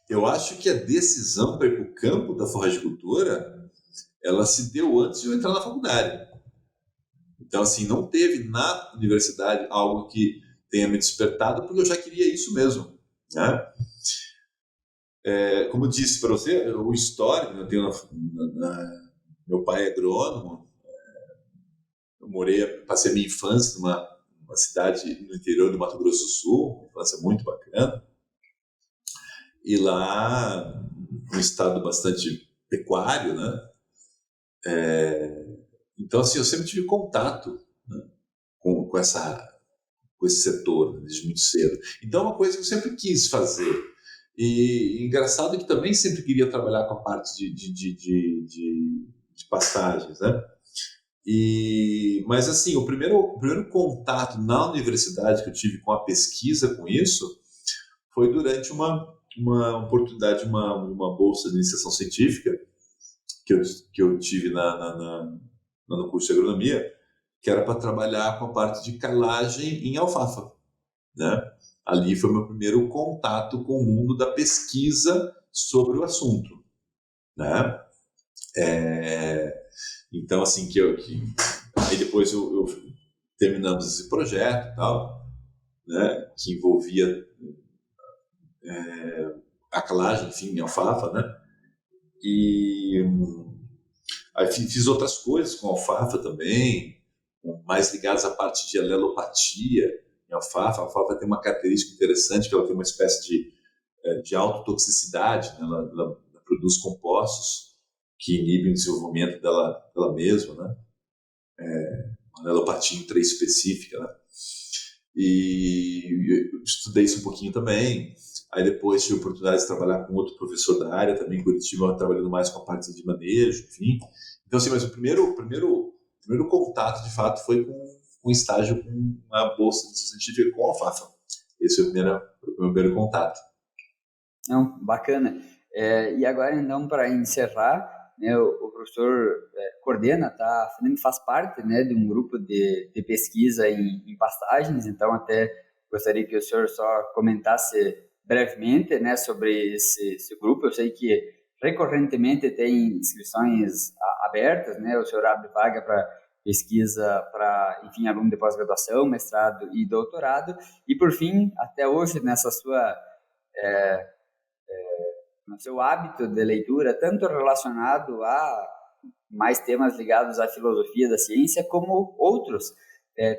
eu acho que a decisão para ir para o campo da forragicultura, ela se deu antes de eu entrar na faculdade. Então, assim, não teve na universidade algo que tenha me despertado, porque eu já queria isso mesmo, né? Como eu disse para você, o histórico, eu tenho meu pai é agrônomo, passei minha infância numa cidade no interior do Mato Grosso do Sul, uma infância muito bacana, e lá, um estado bastante pecuário, né? Então, assim, eu sempre tive contato, né, com com esse setor, né, desde muito cedo. Então, é uma coisa que eu sempre quis fazer. E engraçado que também sempre queria trabalhar com a parte de pastagens, né? Mas assim, o primeiro contato na universidade que eu tive com a pesquisa com isso foi durante uma oportunidade, uma bolsa de iniciação científica que eu, que eu tive no curso de agronomia, que era para trabalhar com a parte de calagem em alfafa, né? Ali foi meu primeiro contato com o mundo da pesquisa sobre o assunto, né? Então, assim, aí depois eu terminamos esse projeto e tal, né? Que envolvia a calagem, enfim, em alfafa, né? E aí fiz outras coisas com alfafa também, mais ligadas à parte de alelopatia em alfafa. A alfafa tem uma característica interessante, que ela tem uma espécie de autotoxicidade, né? Ela produz compostos que inibem o desenvolvimento dela mesma, né? Uma alelopatia intraespecífica, né? E eu estudei isso um pouquinho também. Aí depois tive a oportunidade de trabalhar com outro professor da área, também em Curitiba, trabalhando mais com a parte de manejo, enfim. Então, assim, mas o primeiro contato, de fato, foi com um estágio com uma bolsa de científica com alfafa. Esse foi o meu primeiro contato. Não, bacana. E agora, então, para encerrar, né, o professor coordena, faz parte, né, de um grupo de pesquisa em pastagens, então até gostaria que o senhor só comentasse brevemente, né, sobre esse grupo. Eu sei que recorrentemente tem inscrições abertas, né, o senhor abre vaga para pesquisa para, enfim, aluno de pós-graduação, mestrado e doutorado, e por fim, até hoje, no seu hábito de leitura, tanto relacionado a mais temas ligados à filosofia da ciência, como outros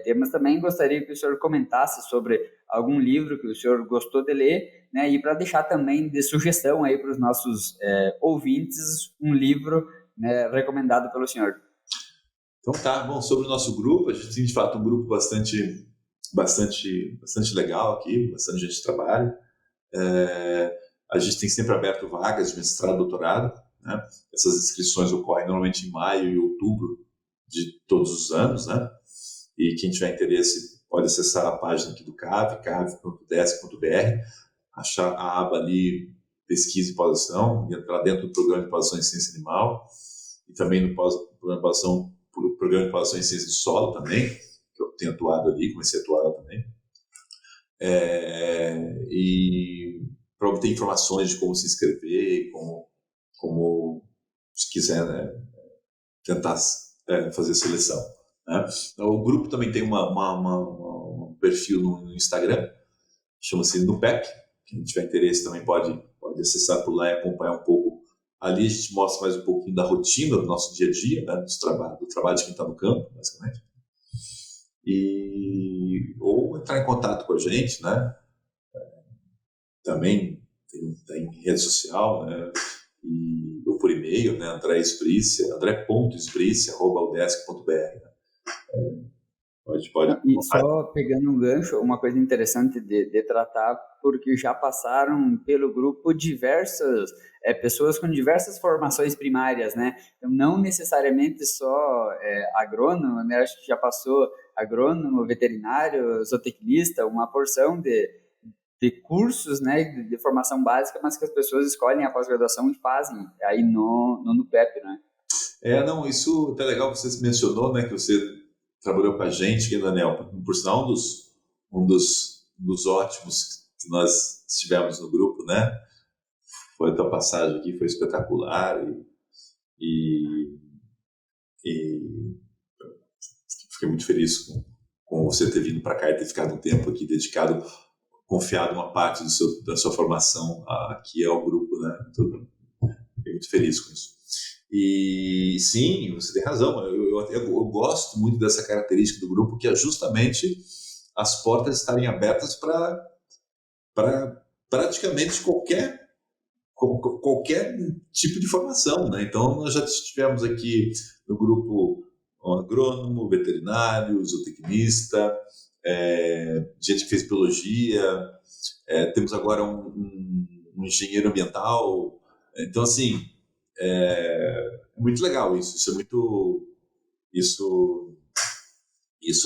temas também. Gostaria que o senhor comentasse sobre algum livro que o senhor gostou de ler, né, e para deixar também de sugestão aí para os nossos ouvintes, um livro, né, recomendado pelo senhor. Então tá, bom, sobre o nosso grupo, a gente tem de fato um grupo bastante legal aqui, bastante gente trabalha. A gente tem sempre aberto vagas de mestrado e doutorado, né? Essas inscrições ocorrem normalmente em maio e outubro de todos os anos, né? E quem tiver interesse pode acessar a página aqui do CAV, cave.desc.br, achar a aba ali pesquisa e pós-graduação, entrar dentro do programa de pós-graduação em ciência animal e também no programa de pós-graduação em ciência do solo também, que eu tenho atuado ali, comecei a atuar lá também. E para obter informações de como se inscrever, como se quiser, né, tentar fazer seleção, né? O grupo também tem um perfil no Instagram, chama-se Nupec. Quem tiver interesse também pode acessar por lá e acompanhar um pouco Ali a gente mostra mais um pouquinho da rotina do nosso dia a dia, né, do trabalho de quem está no campo, basicamente. Ou entrar em contato com a gente, né? Também tem rede social, né? Ou por e-mail, né? andré.esbricia@udesc.br. Pode. E só pegando um gancho, uma coisa interessante de tratar, porque já passaram pelo grupo diversas pessoas com diversas formações primárias, né? Então, não necessariamente só agrônomo, né? Acho que já passou agrônomo, veterinário, zootecnista, uma porção de cursos, né, de formação básica, mas que as pessoas escolhem a pós-graduação e fazem aí no PEP, né? Não, isso até legal que você mencionou, né, que você trabalhou com a gente aqui na ANEL. Por sinal, um dos ótimos que nós tivemos no grupo, né? Foi a tua passagem aqui, foi espetacular e fiquei muito feliz com você ter vindo para cá e ter ficado um tempo aqui dedicado, confiado uma parte da sua formação aqui ao grupo, né? Fiquei muito feliz com isso. E sim, você tem razão. Eu gosto muito dessa característica do grupo, que é justamente as portas estarem abertas para praticamente qualquer tipo de formação, né? Então, nós já estivemos aqui no grupo um agrônomo, veterinário, zootecnista, gente que fez biologia, temos agora um engenheiro ambiental. Então, assim, é muito legal isso. Isso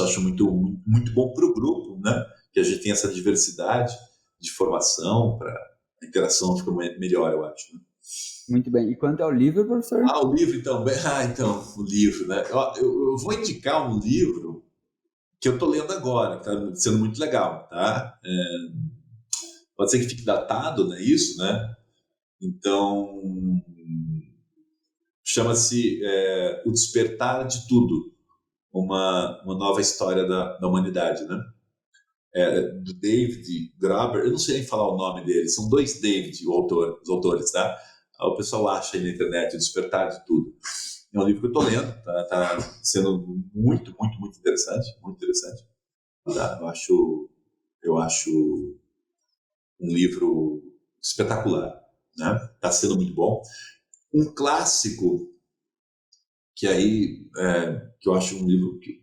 eu acho muito, muito bom para o grupo, né? Que a gente tem essa diversidade de formação, para a interação fica melhor, eu acho. Né? Muito bem. E quanto ao livro, professor? O livro, então. Então, o livro, né? Eu vou indicar um livro que eu estou lendo agora, que está sendo muito legal, tá? Pode ser que fique datado, né? Isso, né? Então, chama-se O Despertar de Tudo, uma nova história da humanidade, né? Do David Graeber, eu não sei nem falar o nome dele, são dois David, os autores, tá? O pessoal acha aí na internet, O Despertar de Tudo. É um livro que eu estou lendo, tá sendo muito, muito, muito interessante, muito interessante. Tá? Eu acho um livro espetacular, né? Tá sendo muito bom. Um clássico que eu acho um livro que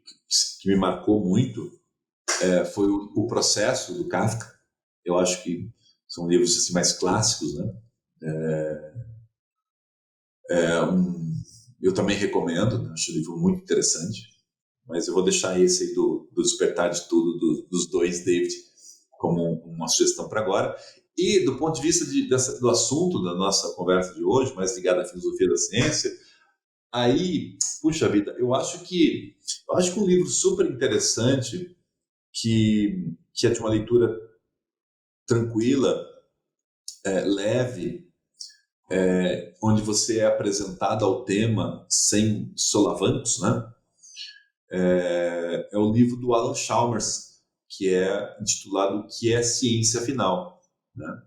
me marcou muito foi o Processo, do Kafka. Eu acho que são livros assim, mais clássicos, né? Eu também recomendo, né? Acho o livro muito interessante, mas eu vou deixar esse aí do Despertar de Tudo, dos dois David, como uma sugestão para agora. E do ponto de vista do assunto da nossa conversa de hoje, mais ligado à filosofia da ciência, aí, puxa vida, eu acho que um livro super interessante, que é de uma leitura tranquila, leve, onde você é apresentado ao tema sem solavancos, né? É o livro do Alan Chalmers, que é intitulado O que é Ciência Afinal, né?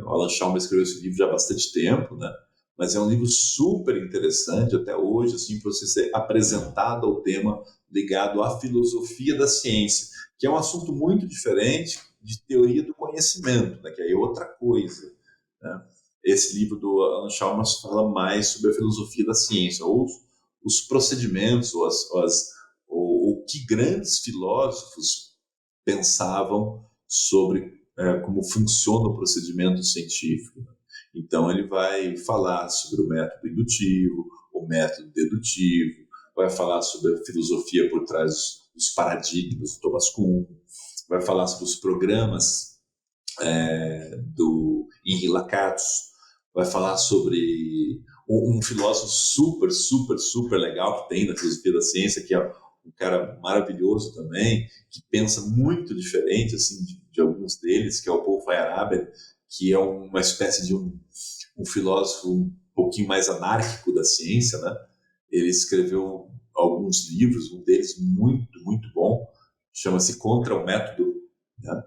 O Alan Chalmers escreveu esse livro já há bastante tempo, né? Mas é um livro super interessante até hoje, assim, para você ser apresentado ao tema ligado à filosofia da ciência, que é um assunto muito diferente de teoria do conhecimento, né? Que aí é outra coisa, né? Esse livro do Alan Chalmers fala mais sobre a filosofia da ciência, ou os procedimentos, ou o que grandes filósofos pensavam sobre como funciona o procedimento científico. Então, ele vai falar sobre o método indutivo, o método dedutivo, vai falar sobre a filosofia por trás dos paradigmas do Thomas Kuhn, vai falar sobre os programas do Henri Lakatos, vai falar sobre um filósofo super, super, super legal que tem na filosofia da ciência, que é um cara maravilhoso também, que pensa muito diferente assim, de alguns deles, que é o Paul Feyerabend, que é uma espécie de um filósofo um pouquinho mais anárquico da ciência, né? Ele escreveu alguns livros, um deles muito, muito bom, chama-se Contra o Método, né?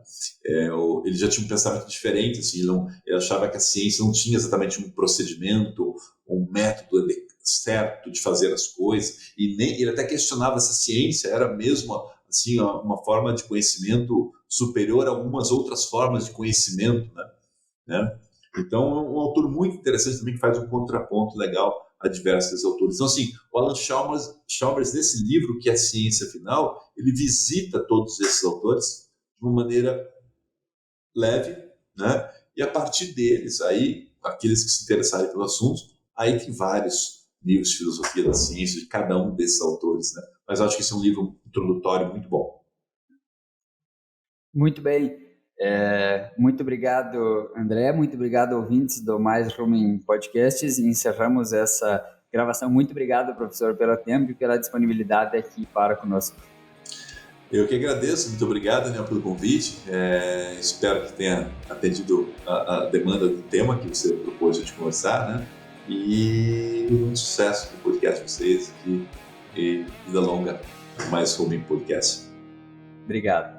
Ele já tinha um pensamento diferente, assim, ele achava que a ciência não tinha exatamente um procedimento, um método certo de fazer as coisas, e ele até questionava se a ciência era mesmo assim, uma forma de conhecimento superior a algumas outras formas de conhecimento, né? Então, é um autor muito interessante também, que faz um contraponto legal a diversos autores. Então, assim, o Alan Chalmers, nesse livro, que é Ciência Final, ele visita todos esses autores de uma maneira leve, né? E a partir deles, aí, aqueles que se interessarem pelo assunto, aí tem vários livros de filosofia da ciência de cada um desses autores, né? Mas eu acho que esse é um livro introdutório muito bom. Muito bem. Muito obrigado, André. Muito obrigado, ouvintes do Mais Rumo Podcasts. E encerramos essa gravação. Muito obrigado, professor, pelo tempo e pela disponibilidade aqui para conosco. Eu que agradeço, muito obrigado, Daniel, pelo convite. Espero que tenha atendido a demanda do tema que você propôs de conversar, né? E um sucesso no podcast de vocês aqui, e vida longa, Mais Rumo Podcast. Obrigado.